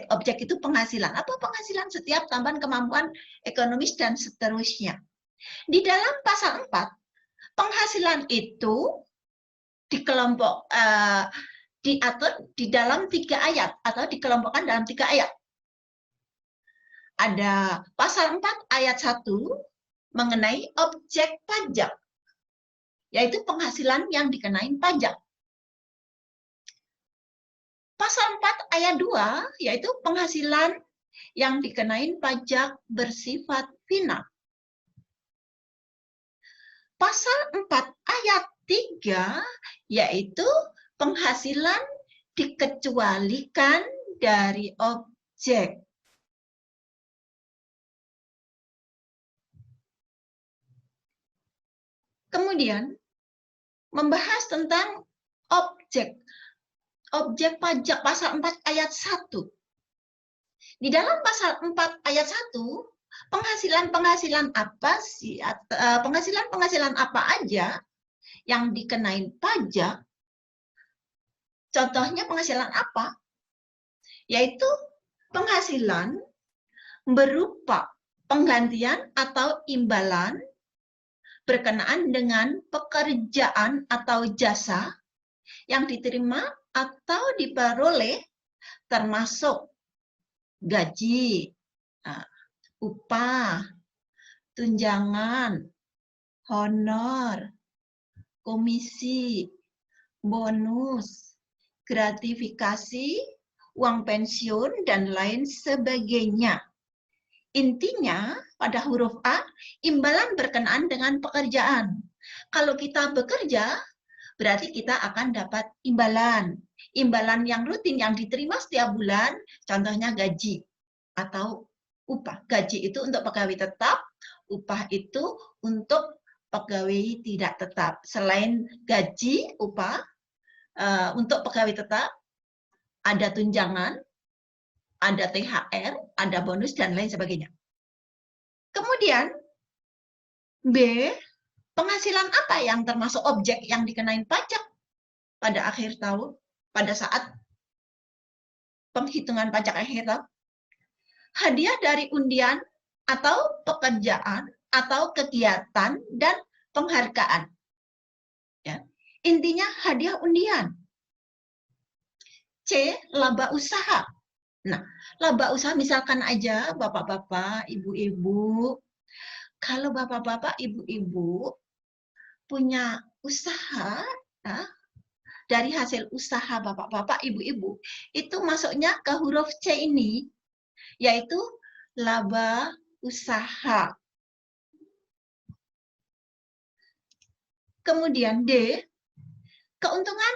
[SPEAKER 10] Objek itu penghasilan. Apa penghasilan? Setiap tambahan kemampuan ekonomis dan seterusnya. Di dalam pasal 4, penghasilan itu diatur di dalam 3 ayat atau dikelompokkan dalam 3 ayat. Ada pasal 4 ayat 1 mengenai objek pajak, yaitu penghasilan yang dikenain pajak. Pasal 4 ayat 2 yaitu penghasilan yang dikenain pajak bersifat final. Pasal 4 ayat 3 yaitu penghasilan dikecualikan dari objek. Kemudian membahas tentang objek. Objek pajak pasal 4 ayat 1. Di dalam pasal 4 ayat 1, penghasilan-penghasilan apa sih? Penghasilan-penghasilan apa aja yang dikenain pajak? Contohnya penghasilan apa? Yaitu penghasilan berupa penggantian atau imbalan berkenaan dengan pekerjaan atau jasa yang diterima atau diperoleh, termasuk gaji, upah, tunjangan, honor, komisi, bonus, gratifikasi, uang pensiun, dan lain sebagainya. Intinya, pada huruf A, imbalan berkenaan dengan pekerjaan. Kalau kita bekerja, berarti kita akan dapat imbalan. Imbalan yang rutin yang diterima setiap bulan, contohnya gaji atau upah. Gaji itu untuk pegawai tetap, upah itu untuk pegawai tidak tetap. Selain gaji, upah, untuk pegawai tetap, ada tunjangan, ada THR, ada bonus, dan lain sebagainya. Kemudian, B, penghasilan apa yang termasuk objek yang dikenain pajak pada akhir tahun, pada saat penghitungan pajak akhir tahun? Hadiah dari undian atau pekerjaan atau kegiatan dan penghargaan. Ya. Intinya hadiah undian. C, laba usaha. Nah, laba usaha misalkan aja bapak-bapak, ibu-ibu. Kalau bapak-bapak, ibu-ibu punya usaha, ya, dari hasil usaha bapak-bapak, ibu-ibu, itu masuknya ke huruf C ini, yaitu laba usaha. Kemudian D, keuntungan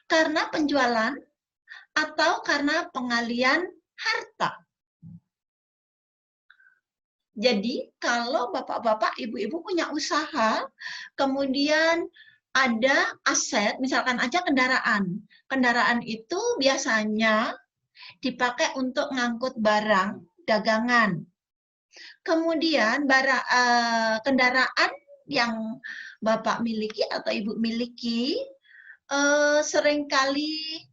[SPEAKER 10] karena penjualan atau karena pengalian harta. Jadi kalau bapak-bapak, ibu-ibu punya usaha, kemudian ada aset, misalkan aja kendaraan. Kendaraan itu biasanya dipakai untuk ngangkut barang dagangan. Kemudian kendaraan yang bapak miliki atau ibu miliki seringkali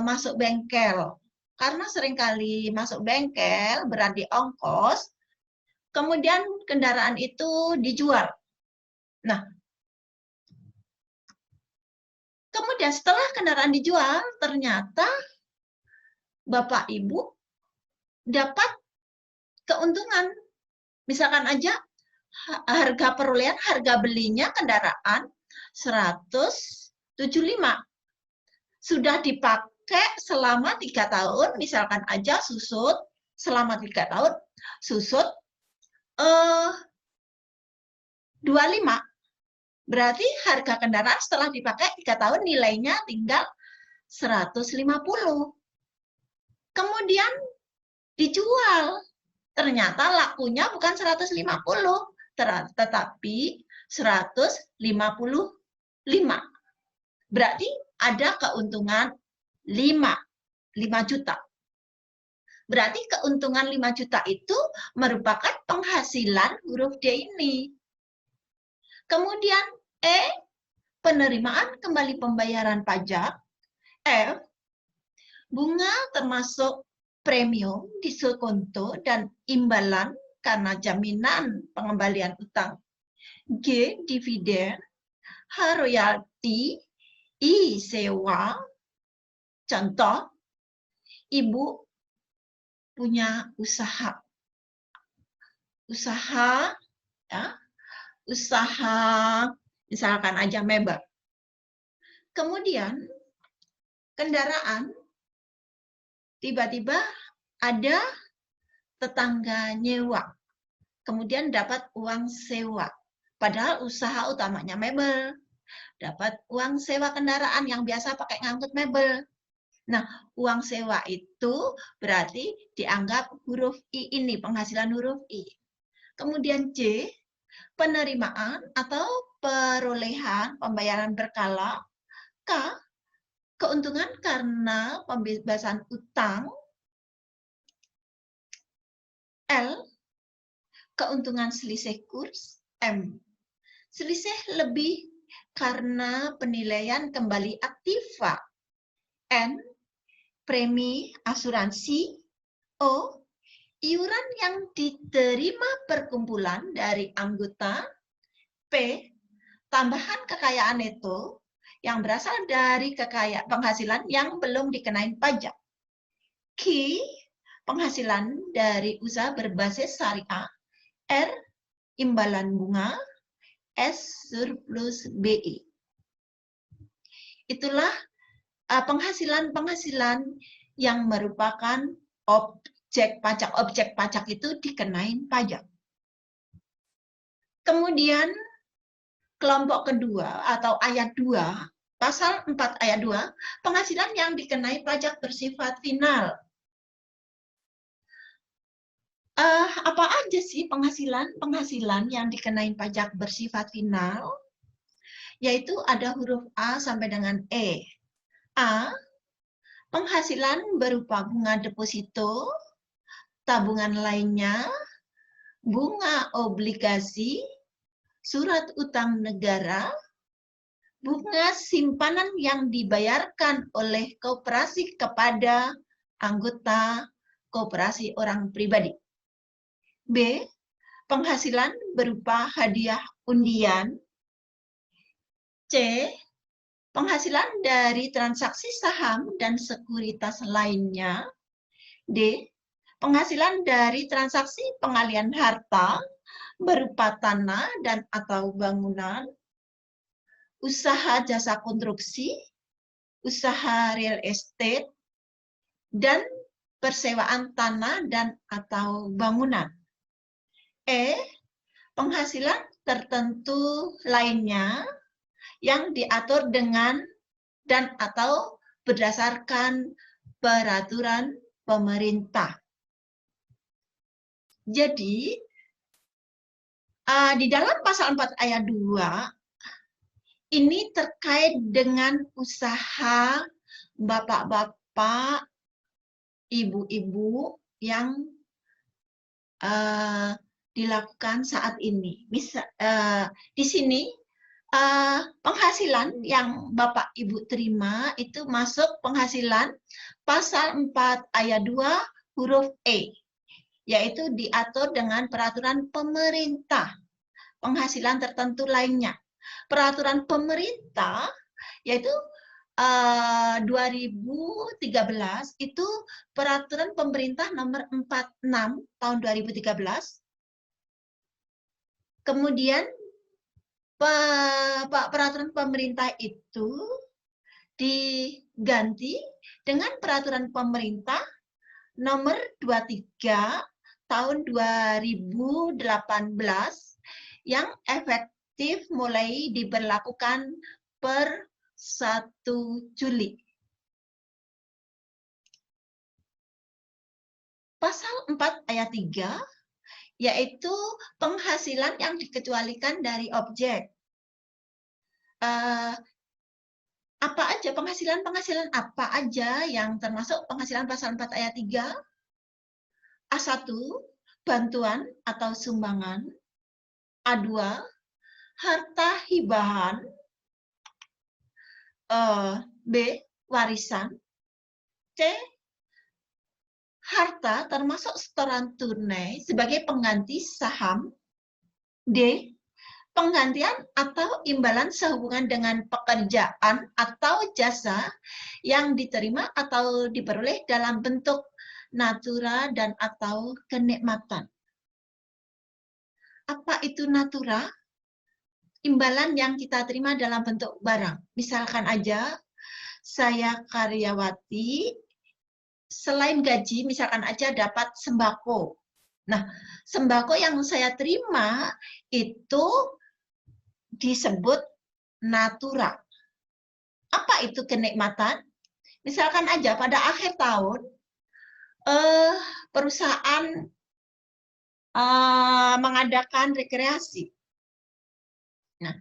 [SPEAKER 10] masuk bengkel. Karena seringkali masuk bengkel berarti ongkos, kemudian kendaraan itu dijual. Nah, kemudian setelah kendaraan dijual, ternyata bapak ibu dapat keuntungan. Misalkan aja harga perolehan, harga belinya kendaraan 175. Sudah dipakai selama 3 tahun, misalkan aja susut selama 3 tahun, susut 25. Berarti harga kendaraan setelah dipakai 3 tahun nilainya tinggal 150. Kemudian dijual. Ternyata lakunya bukan 150, tetapi 155. Berarti ada keuntungan 5 juta. Berarti keuntungan 5 juta itu merupakan penghasilan huruf D ini. Kemudian E, penerimaan kembali pembayaran pajak. F, bunga termasuk premium, diskonto, dan imbalan karena jaminan pengembalian utang. G, dividen. H, royalti. I, sewa. Contoh, ibu punya usaha, ya, usaha misalkan aja mebel. Kemudian kendaraan, tiba-tiba ada tetangga nyewa, kemudian dapat uang sewa. Padahal usaha utamanya mebel, dapat uang sewa kendaraan yang biasa pakai ngangkut mebel. Nah, uang sewa itu berarti dianggap huruf I ini, penghasilan huruf I. Kemudian C, penerimaan atau perolehan pembayaran berkala. K, keuntungan karena pembebasan utang. L, keuntungan selisih kurs. M, selisih lebih karena penilaian kembali aktiva. N, premi asuransi. O, iuran yang diterima perkumpulan dari anggota. P, tambahan kekayaan neto yang berasal dari penghasilan yang belum dikenain pajak. Q, penghasilan dari usaha berbasis syariah. R, imbalan bunga. S, surplus BI. Itulah penghasilan-penghasilan yang merupakan objek pajak. Objek pajak itu dikenain pajak. Kemudian kelompok kedua atau ayat 2, pasal 4 ayat 2, penghasilan yang dikenai pajak bersifat final. Apa aja sih penghasilan yang dikenai pajak bersifat final? Yaitu ada huruf A sampai dengan E. A, penghasilan berupa bunga deposito, tabungan lainnya, bunga obligasi, surat utang negara, bunga simpanan yang dibayarkan oleh koperasi kepada anggota koperasi orang pribadi. B, penghasilan berupa hadiah undian. C, penghasilan dari transaksi saham dan sekuritas lainnya. D, penghasilan dari transaksi pengalian harta berupa tanah dan atau bangunan. usaha jasa konstruksi, usaha real estate, dan persewaan tanah dan atau bangunan. Penghasilan tertentu lainnya yang diatur dengan dan atau berdasarkan peraturan pemerintah. Jadi, di dalam pasal 4 ayat 2, ini terkait dengan usaha bapak-bapak, ibu-ibu yang dilakukan saat ini. Di sini penghasilan yang Bapak Ibu terima itu masuk penghasilan pasal 4 ayat 2 huruf E, yaitu diatur dengan peraturan pemerintah. Penghasilan tertentu lainnya. Peraturan pemerintah yaitu 2013 itu peraturan pemerintah nomor 46 tahun 2013. Kemudian peraturan pemerintah itu diganti dengan peraturan pemerintah nomor 23 tahun 2018 yang efektif mulai diberlakukan per 1 Juli. Pasal 4 ayat 3 yaitu penghasilan yang dikecualikan dari objek. Apa aja penghasilan apa aja yang termasuk penghasilan pasal 4 ayat 3? A1, bantuan atau sumbangan. A2, harta hibahan. B, warisan. C, harta termasuk setoran tunai sebagai pengganti saham. D, penggantian atau imbalan sehubungan dengan pekerjaan atau jasa yang diterima atau diperoleh dalam bentuk natura dan atau kenikmatan. Apa itu natura? Imbalan yang kita terima dalam bentuk barang. Misalkan aja, saya karyawati, selain gaji, misalkan aja dapat sembako. Nah, sembako yang saya terima itu disebut natura. Apa itu kenikmatan? Misalkan aja pada akhir tahun, perusahaan mengadakan rekreasi. Nah,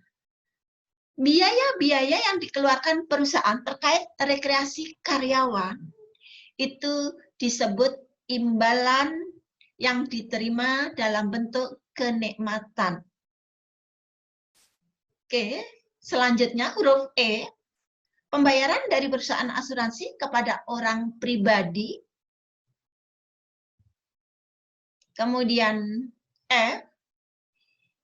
[SPEAKER 10] biaya-biaya yang dikeluarkan perusahaan terkait rekreasi karyawan itu disebut imbalan yang diterima dalam bentuk kenikmatan. Oke, selanjutnya huruf E, pembayaran dari perusahaan asuransi kepada orang pribadi. Kemudian F,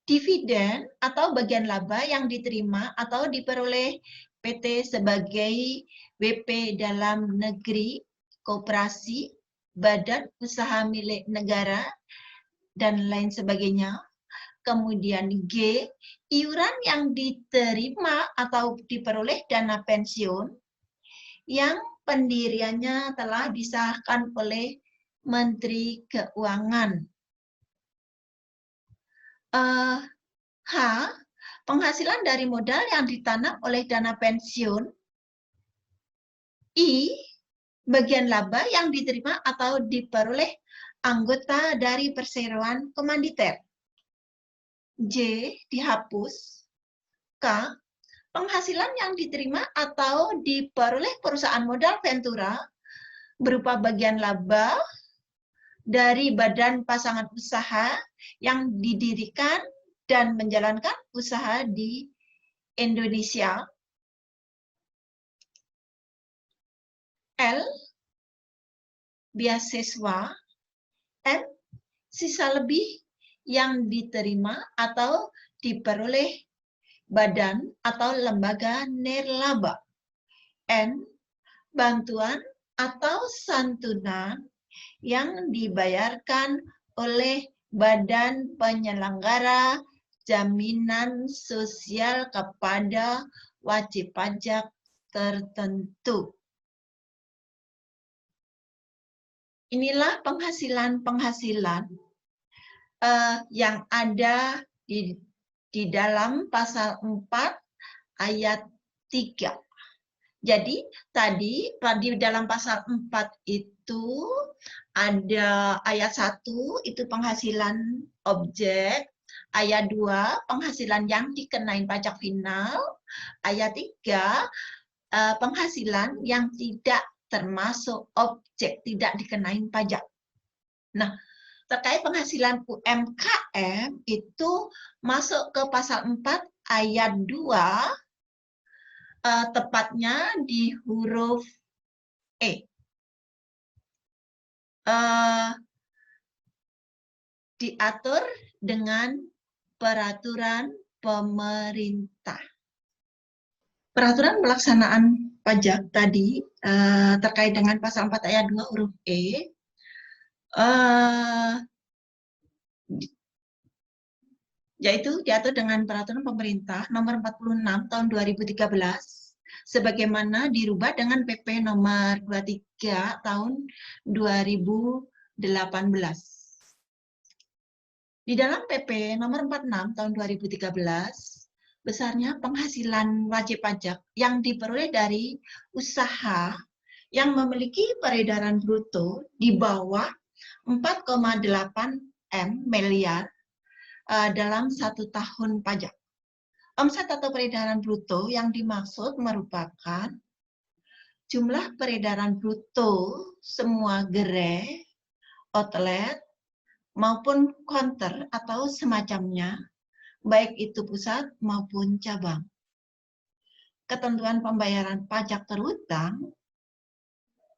[SPEAKER 10] dividen atau bagian laba yang diterima atau diperoleh PT sebagai WP dalam negeri, koperasi, badan usaha milik negara, dan lain sebagainya. Kemudian G, iuran yang diterima atau diperoleh dana pensiun yang pendiriannya telah disahkan oleh Menteri Keuangan. H, penghasilan dari modal yang ditanam oleh dana pensiun. I, bagian laba yang diterima atau diperoleh anggota dari perseroan komanditer. J, dihapus. K, penghasilan yang diterima atau diperoleh perusahaan modal Ventura berupa bagian laba dari badan pasangan usaha yang didirikan dan menjalankan usaha di Indonesia. L, beasiswa. M, sisa lebih yang diterima atau diperoleh badan atau lembaga nirlaba. N, bantuan atau santunan yang dibayarkan oleh badan penyelenggara jaminan sosial kepada wajib pajak tertentu. Inilah penghasilan-penghasilan yang ada di dalam pasal 4 ayat 3. Jadi tadi di dalam pasal 4 itu ada ayat 1 itu penghasilan objek, ayat 2 penghasilan yang dikenain pajak final, ayat 3 penghasilan yang tidak termasuk objek, tidak dikenain pajak. Nah, terkait penghasilan UMKM itu masuk ke pasal 4 ayat 2, tepatnya di huruf E. Diatur dengan peraturan pemerintah. Peraturan pelaksanaan pajak tadi terkait dengan pasal 4 ayat 2 huruf E yaitu diatur dengan peraturan pemerintah nomor 46 tahun 2013 sebagaimana dirubah dengan PP nomor 23 tahun 2018. Di dalam PP nomor 46 tahun 2013 besarnya penghasilan wajib pajak yang diperoleh dari usaha yang memiliki peredaran bruto di bawah 4,8 miliar dalam 1 tahun pajak. Omset atau peredaran bruto yang dimaksud merupakan jumlah peredaran bruto semua gerai, outlet, maupun counter atau semacamnya, baik itu pusat maupun cabang. Ketentuan pembayaran pajak terhutang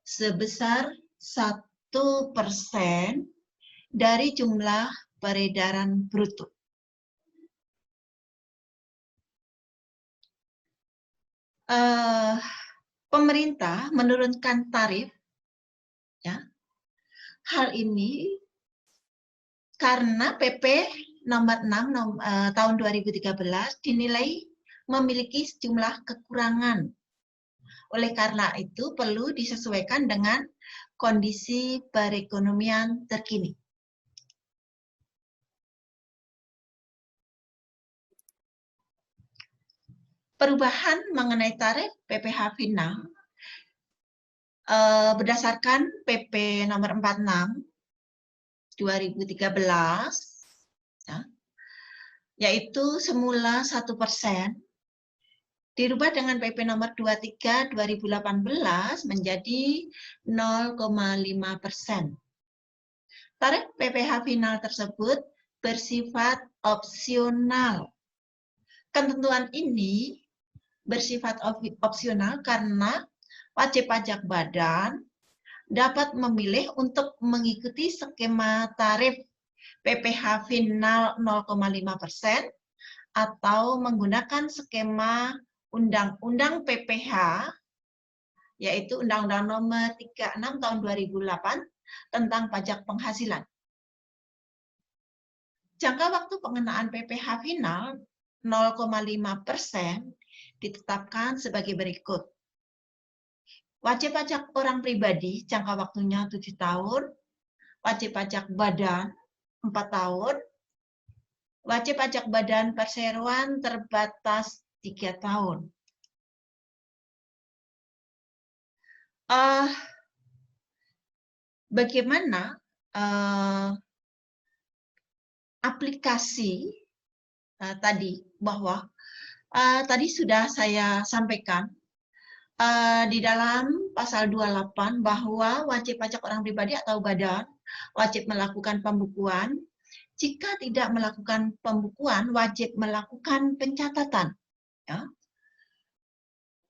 [SPEAKER 10] sebesar 1% dari jumlah peredaran bruto. Pemerintah menurunkan tarif, ya. Hal ini karena PP nomor 6 tahun 2013 dinilai memiliki sejumlah kekurangan. Oleh karena itu perlu disesuaikan dengan kondisi perekonomian terkini. Perubahan mengenai tarif PPh final berdasarkan PP nomor 46 2013 ya, yaitu semula 1% dirubah dengan PP nomor 23 2018 menjadi 0,5%. Tarif PPh final tersebut bersifat opsional. Ketentuan ini bersifat opsional karena wajib pajak badan dapat memilih untuk mengikuti skema tarif PPh final 0,5% atau menggunakan skema Undang-Undang PPh, yaitu Undang-Undang Nomor 36 Tahun 2008 tentang pajak penghasilan. Jangka waktu pengenaan PPh final 0,5% ditetapkan sebagai berikut. Wajib pajak orang pribadi jangka waktunya 7 tahun, wajib pajak badan 4 tahun, wajib pajak badan perseroan terbatas 3 tahun. Bagaimana aplikasi tadi bahwa tadi sudah saya sampaikan di dalam pasal 28 bahwa wajib pajak orang pribadi atau badan wajib melakukan pembukuan. Jika tidak melakukan pembukuan, wajib melakukan pencatatan. Ya.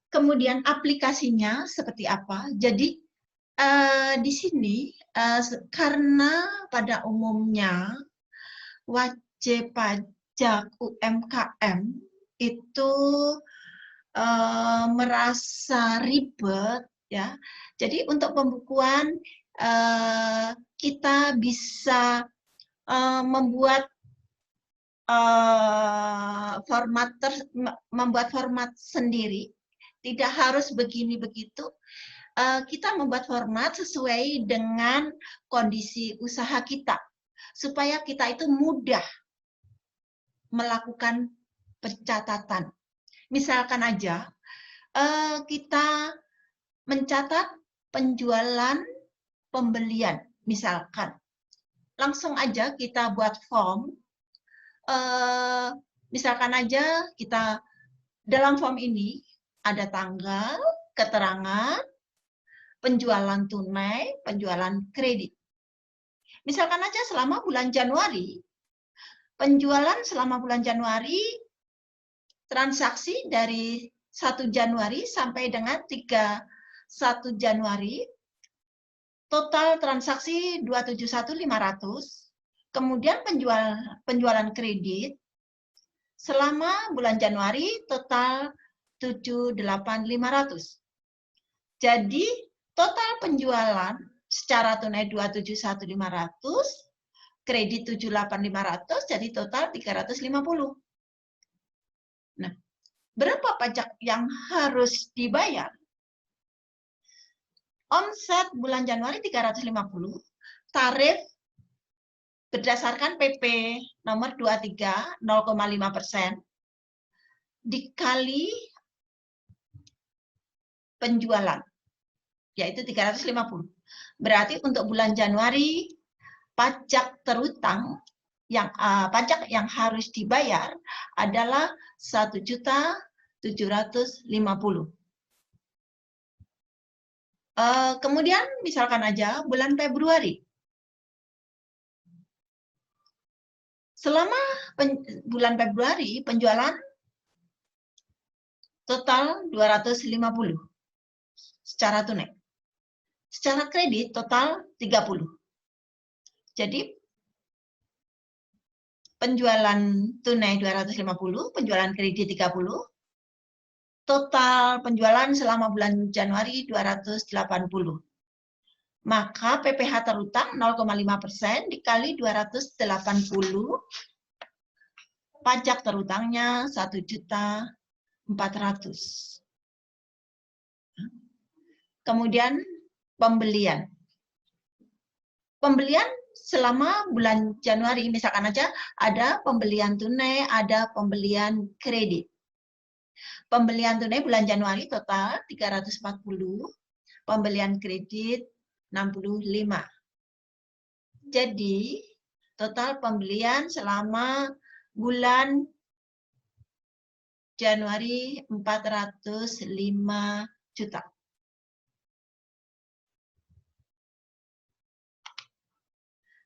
[SPEAKER 10] Kemudian aplikasinya seperti apa? Jadi di sini karena pada umumnya wajib pajak UMKM itu merasa ribet, ya. Jadi untuk pembukuan kita bisa membuat membuat format sendiri, tidak harus begini begitu. Kita membuat format sesuai dengan kondisi usaha kita, supaya kita itu mudah melakukan pencatatan. Misalkan aja, kita mencatat penjualan pembelian, misalkan. Langsung aja kita buat form. Misalkan aja kita dalam form ini ada tanggal, keterangan, penjualan tunai, penjualan kredit. Misalkan aja selama bulan Januari, penjualan selama bulan Januari, transaksi dari 1 Januari sampai dengan 31 Januari, total transaksi 271.500. Kemudian penjualan kredit selama bulan Januari total 78.500. Jadi total penjualan secara tunai 271.500, kredit 78.500, jadi total 350. Nah, berapa pajak yang harus dibayar? Omset bulan Januari 350, tarif berdasarkan PP nomor 23 0,5% dikali penjualan, yaitu 350. Berarti untuk bulan Januari pajak terutang pajak yang harus dibayar adalah 1.750.000. Kemudian misalkan aja bulan Februari. Selama bulan Februari penjualan total 250 secara tunai. Secara kredit total 30. Jadi penjualan tunai 250, penjualan kredit 30, total penjualan selama bulan Januari 280. Maka PPh terutang 0,5% dikali 280, pajak terutangnya 1.400.000. Kemudian pembelian. Pembelian selama bulan Januari, misalkan aja ada pembelian tunai, ada pembelian kredit. Pembelian tunai bulan Januari total 340, pembelian kredit 65. Jadi total pembelian selama bulan Januari 405 juta.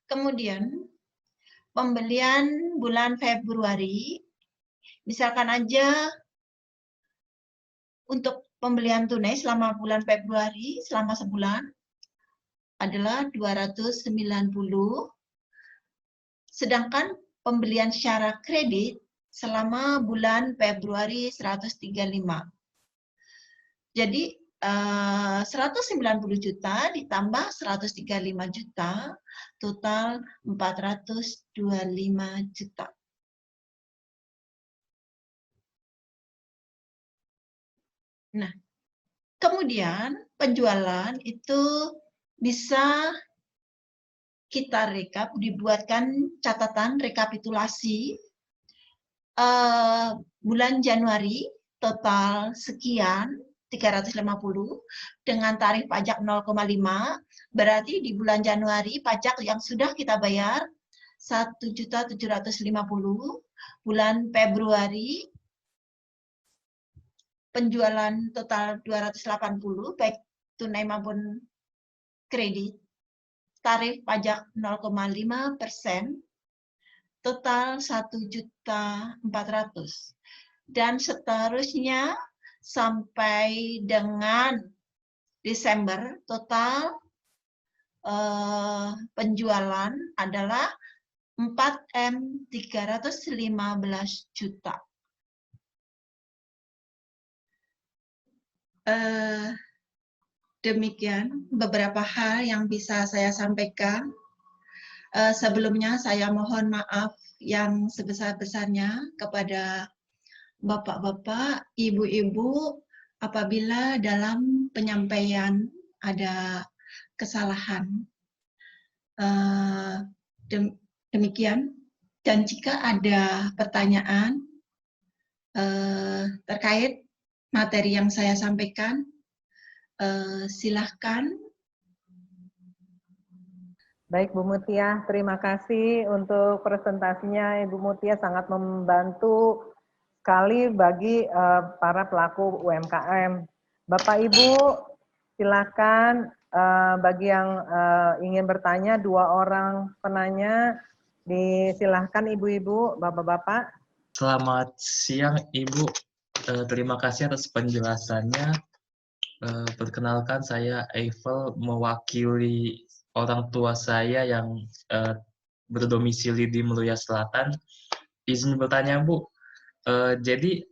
[SPEAKER 10] Kemudian pembelian bulan Februari, misalkan aja untuk pembelian tunai selama bulan Februari, selama sebulan, adalah 290, sedangkan pembelian secara kredit selama bulan Februari 135. Jadi 190 juta ditambah 135 juta, total 425 juta. Nah, kemudian penjualan itu bisa kita rekap, dibuatkan catatan rekapitulasi bulan Januari total sekian 350 dengan tarif pajak 0,5, berarti di bulan Januari pajak yang sudah kita bayar 1.750.000, bulan Februari penjualan total 280 baik tunai maupun kredit, tarif pajak 0,5%, total 1.400.000, dan seterusnya sampai dengan Desember total penjualan adalah 4M315 juta. Demikian beberapa hal yang bisa saya sampaikan. Sebelumnya saya mohon maaf yang sebesar-besarnya kepada bapak-bapak, ibu-ibu apabila dalam penyampaian ada kesalahan. Demikian. Dan jika ada pertanyaan terkait materi yang saya sampaikan, silahkan.
[SPEAKER 9] Baik Bu Mutia, terima kasih untuk presentasinya. Ibu Mutia sangat membantu sekali bagi para pelaku UMKM. Bapak Ibu, silakan bagi yang ingin bertanya, 2 orang penanya, disilahkan Ibu-ibu, Bapak-bapak.
[SPEAKER 11] Selamat siang Ibu, terima kasih atas penjelasannya. Perkenalkan saya Eiffel, mewakili orang tua saya yang berdomisili di Meruya Selatan. Izin bertanya Bu, jadi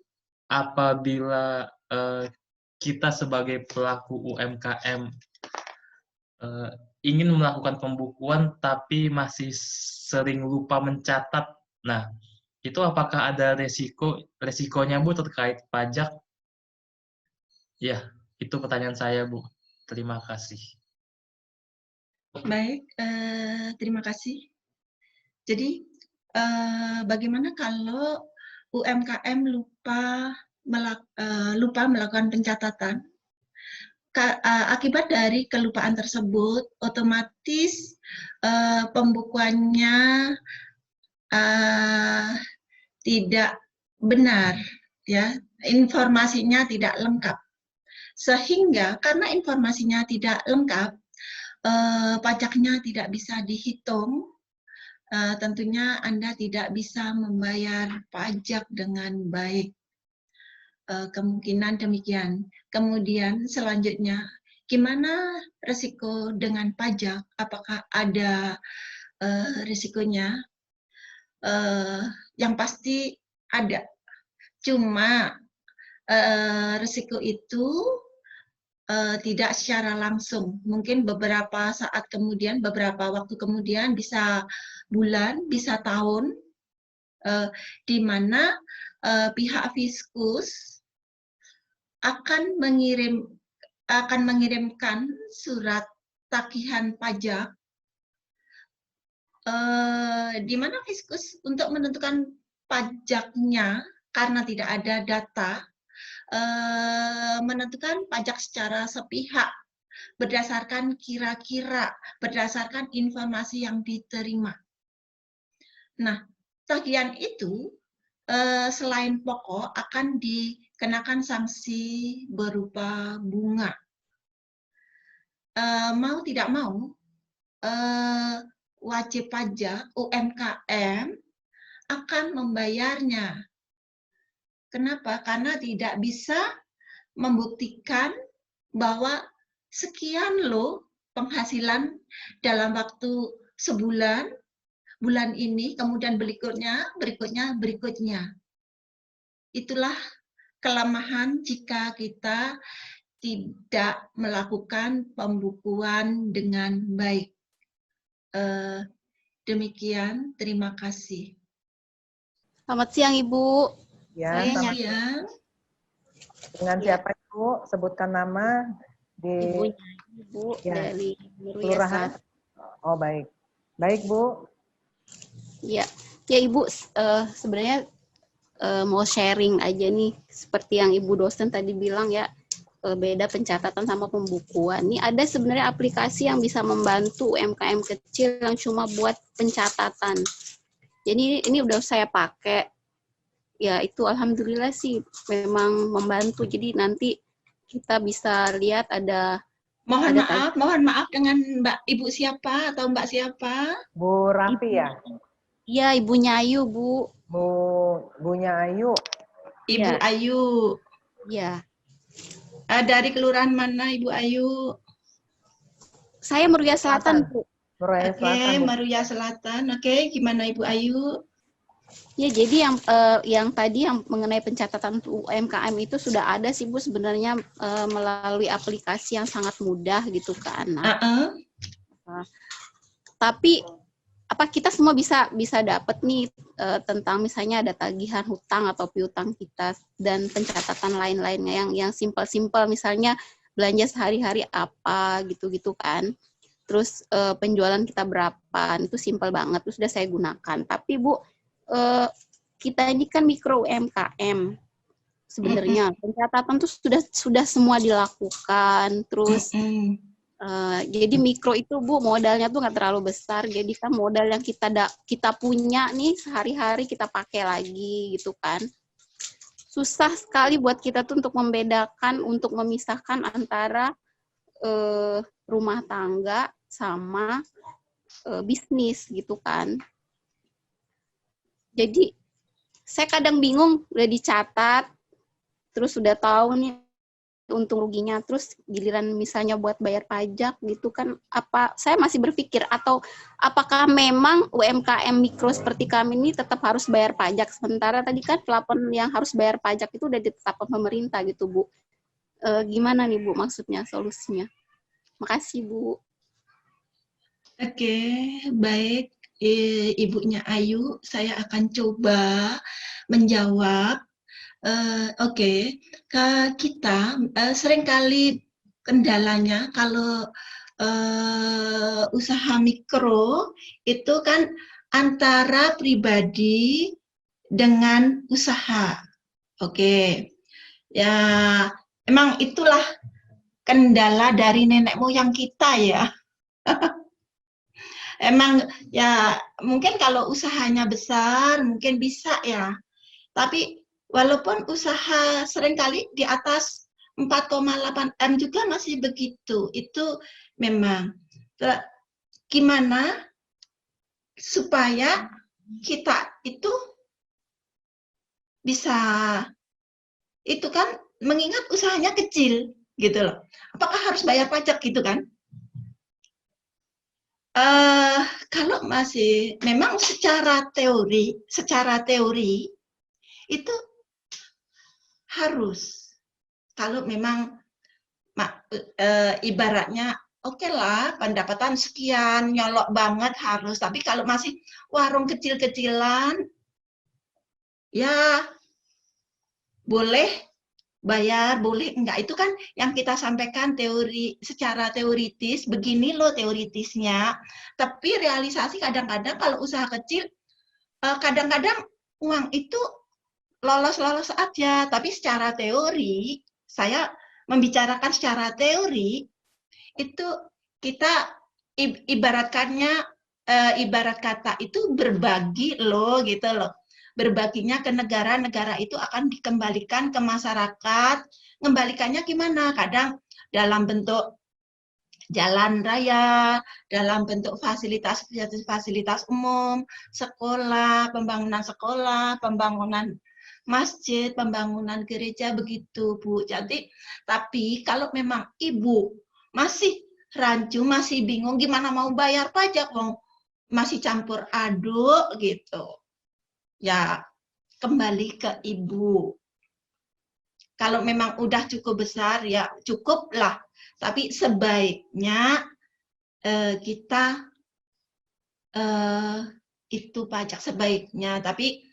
[SPEAKER 11] apabila kita sebagai pelaku UMKM ingin melakukan pembukuan tapi masih sering lupa mencatat, nah itu apakah ada resikonya Bu terkait pajak? Ya, itu pertanyaan saya Bu. Terima kasih.
[SPEAKER 10] Baik, terima kasih. Jadi, bagaimana kalau UMKM lupa melakukan pencatatan? Akibat dari kelupaan tersebut, otomatis pembukuannya tidak benar, ya, informasinya tidak lengkap. Sehingga karena informasinya tidak lengkap, pajaknya tidak bisa dihitung, tentunya Anda tidak bisa membayar pajak dengan baik. Kemungkinan demikian. Kemudian selanjutnya, gimana risiko dengan pajak? Apakah ada risikonya? Yang pasti ada. Cuma risiko itu tidak secara langsung, mungkin beberapa saat kemudian, beberapa waktu kemudian, bisa bulan, bisa tahun, di mana pihak Fiskus akan mengirimkan surat tagihan pajak, di mana Fiskus untuk menentukan pajaknya karena tidak ada data, menentukan pajak secara sepihak berdasarkan kira-kira, berdasarkan informasi yang diterima. Nah, tagihan itu selain pokok akan dikenakan sanksi berupa bunga. Mau tidak mau, wajib pajak UMKM akan membayarnya. Kenapa? Karena tidak bisa membuktikan bahwa sekian loh penghasilan dalam waktu sebulan, bulan ini, kemudian berikutnya. Itulah kelemahan jika kita tidak melakukan pembukuan dengan baik. Demikian, terima kasih.
[SPEAKER 3] Selamat siang Ibu.
[SPEAKER 9] Ya,
[SPEAKER 10] Selamat siang.
[SPEAKER 9] Dengan siapa Ibu? Sebutkan nama di
[SPEAKER 3] Ibu
[SPEAKER 9] ya,
[SPEAKER 3] dari Meruya
[SPEAKER 9] kelurahan. Oh baik, baik Bu.
[SPEAKER 3] Ya Ibu, sebenarnya mau sharing aja nih, seperti yang Ibu dosen tadi bilang ya, beda pencatatan sama pembukuan. Ini ada sebenarnya aplikasi yang bisa membantu UMKM kecil yang cuma buat pencatatan. Jadi ini udah saya pakai. Ya itu alhamdulillah sih memang membantu. Jadi nanti kita bisa lihat ada.
[SPEAKER 10] Mohon maaf dengan Ibu siapa atau Mbak siapa?
[SPEAKER 9] Bu Rafi ya?
[SPEAKER 3] Iya, Ibunya Ayu, Bu.
[SPEAKER 9] Bunya Ayu.
[SPEAKER 10] Ibu ya. Ayu.
[SPEAKER 3] Iya.
[SPEAKER 10] Dari kelurahan mana Ibu Ayu?
[SPEAKER 3] Saya Meruya Selatan, Bu.
[SPEAKER 9] Meruya Selatan.
[SPEAKER 10] Oke, Meruya Selatan. Oke, gimana Ibu Ayu?
[SPEAKER 3] Ya, jadi yang tadi yang mengenai pencatatan UMKM itu sudah ada sih Bu sebenarnya melalui aplikasi yang sangat mudah gitu kan. Tapi kita semua bisa dapat nih tentang misalnya ada tagihan hutang atau piutang kita dan pencatatan lain-lainnya yang simpel-simpel, misalnya belanja sehari-hari apa gitu-gitu kan. Terus penjualan kita berapa, itu simpel banget, terus sudah saya gunakan. Tapi Bu, kita ini kan mikro UMKM sebenarnya, pencatatan tuh sudah semua dilakukan. Terus jadi mikro itu Bu modalnya tuh nggak terlalu besar, jadi kan modal yang kita punya nih sehari-hari kita pakai lagi gitu kan. Susah sekali buat kita tuh untuk membedakan, untuk memisahkan antara rumah tangga sama bisnis gitu kan. Jadi saya kadang bingung, udah dicatat, terus udah tahu nih untung ruginya, terus giliran misalnya buat bayar pajak gitu kan, saya masih berpikir, atau apakah memang UMKM mikro seperti kami ini tetap harus bayar pajak, sementara tadi kan plafon yang harus bayar pajak itu udah ditetapkan pemerintah gitu Bu. Gimana nih Bu maksudnya solusinya? Makasih Bu.
[SPEAKER 10] Oke, baik Ibunya Ayu, saya akan coba menjawab. Oke, kita seringkali kendalanya kalau usaha mikro itu kan antara pribadi dengan usaha. Oke, ya emang itulah kendala dari nenek moyang kita ya. Emang ya mungkin kalau usahanya besar mungkin bisa ya, tapi walaupun usaha seringkali di atas 4,8 M juga masih begitu. Itu memang gimana supaya kita itu bisa, itu kan mengingat usahanya kecil gitu loh. Apakah harus bayar pajak gitu kan? Kalau masih memang secara teori itu harus, kalau memang ibaratnya oke lah pendapatan sekian nyolok banget harus, tapi kalau masih warung kecil-kecilan ya boleh bayar, boleh enggak, itu kan yang kita sampaikan teori, secara teoritis begini loh teoritisnya, tapi realisasi kadang-kadang kalau usaha kecil kadang-kadang uang itu lolos-lolos aja, tapi secara teori, saya membicarakan secara teori, itu kita ibarat kata itu berbagi loh gitu loh. Berbaginya ke negara itu akan dikembalikan ke masyarakat. Ngembalikannya gimana? Kadang dalam bentuk jalan raya, dalam bentuk fasilitas umum, sekolah, pembangunan masjid, pembangunan gereja, begitu Bu. Jadi, tapi kalau memang Ibu masih rancu, masih bingung gimana mau bayar pajak, masih campur aduk gitu, ya kembali ke Ibu. Kalau memang udah cukup besar ya cukuplah, tapi sebaiknya kita itu pajak sebaiknya, tapi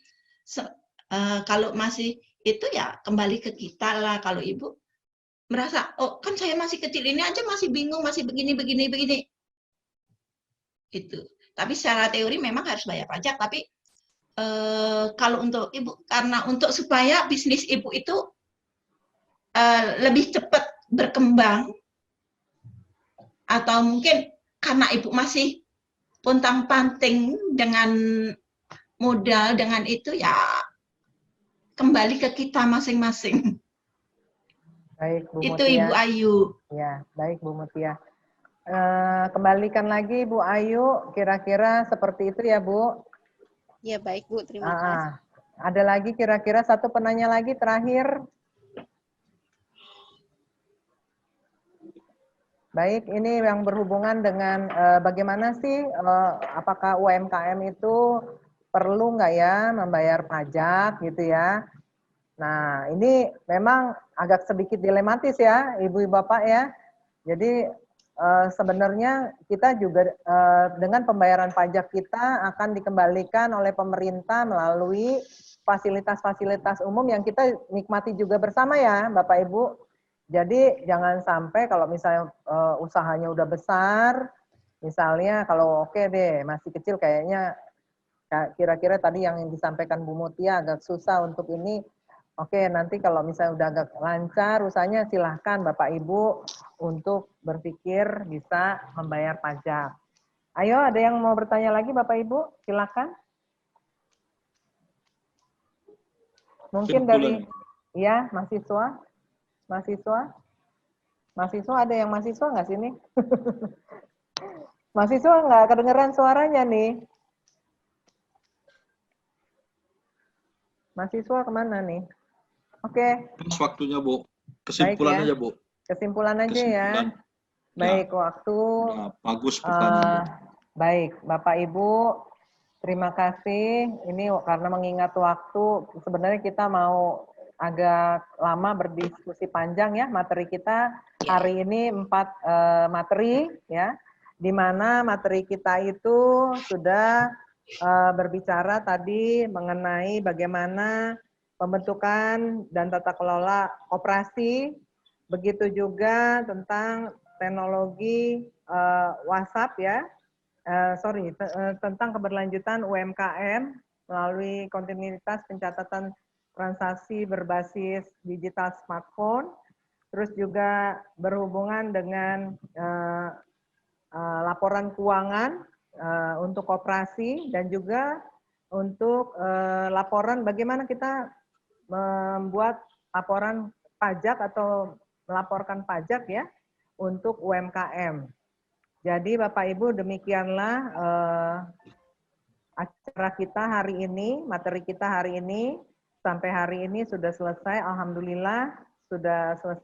[SPEAKER 10] kalau masih itu ya kembali ke kita lah. Kalau Ibu merasa, oh kan saya masih kecil ini aja masih bingung, masih begini itu. Tapi secara teori memang harus bayar pajak, tapi kalau untuk Ibu, karena untuk supaya bisnis Ibu itu lebih cepat berkembang, atau mungkin karena Ibu masih pontang-panting dengan modal, dengan itu ya kembali ke kita masing-masing.
[SPEAKER 9] Baik, Bu
[SPEAKER 10] itu
[SPEAKER 9] Mutia.
[SPEAKER 10] Ibu Ayu.
[SPEAKER 9] Ya, baik Bu Mutia. Kembalikan lagi Bu Ayu, kira-kira seperti itu ya Bu.
[SPEAKER 3] Ya baik Bu, terima kasih.
[SPEAKER 9] Ada lagi kira-kira satu penanya lagi terakhir. Baik, ini yang berhubungan dengan bagaimana sih, apakah UMKM itu perlu nggak ya membayar pajak gitu ya. Nah, ini memang agak sedikit dilematis ya, Ibu Bapak ya. Jadi sebenarnya kita juga dengan pembayaran pajak kita akan dikembalikan oleh pemerintah melalui fasilitas-fasilitas umum yang kita nikmati juga bersama ya Bapak Ibu. Jadi jangan sampai kalau misalnya usahanya udah besar, misalnya kalau oke deh masih kecil kayaknya kira-kira tadi yang disampaikan Bu Mutia agak susah untuk ini. Oke, nanti kalau misalnya udah agak lancar usahanya silahkan Bapak Ibu untuk berpikir bisa membayar pajak. Ayo, ada yang mau bertanya lagi Bapak Ibu? Silahkan. Mungkin dari, ya mahasiswa? Mahasiswa ada yang mahasiswa nggak sini? Mahasiswa nggak kedengeran suaranya nih. Mahasiswa kemana nih? Oke.
[SPEAKER 1] Pas waktunya, Bu. Kesimpulan
[SPEAKER 9] ya.
[SPEAKER 1] aja, Bu.
[SPEAKER 9] Kesimpulan aja ya. Baik, waktu.
[SPEAKER 1] Bagus pertanyaan.
[SPEAKER 9] Baik, Bapak Ibu, terima kasih. Ini karena mengingat waktu, sebenarnya kita mau agak lama berdiskusi panjang ya. Materi kita hari ini 4 materi ya. Di mana materi kita itu sudah berbicara tadi mengenai bagaimana pembentukan dan tata kelola koperasi, begitu juga tentang teknologi WhatsApp ya, tentang keberlanjutan UMKM melalui kontinuitas pencatatan transaksi berbasis digital smartphone, terus juga berhubungan dengan laporan keuangan untuk koperasi dan juga untuk laporan bagaimana kita membuat laporan pajak atau melaporkan pajak ya untuk UMKM. Jadi Bapak Ibu demikianlah acara kita hari ini, materi kita hari ini. Sampai hari ini sudah selesai, alhamdulillah sudah selesai.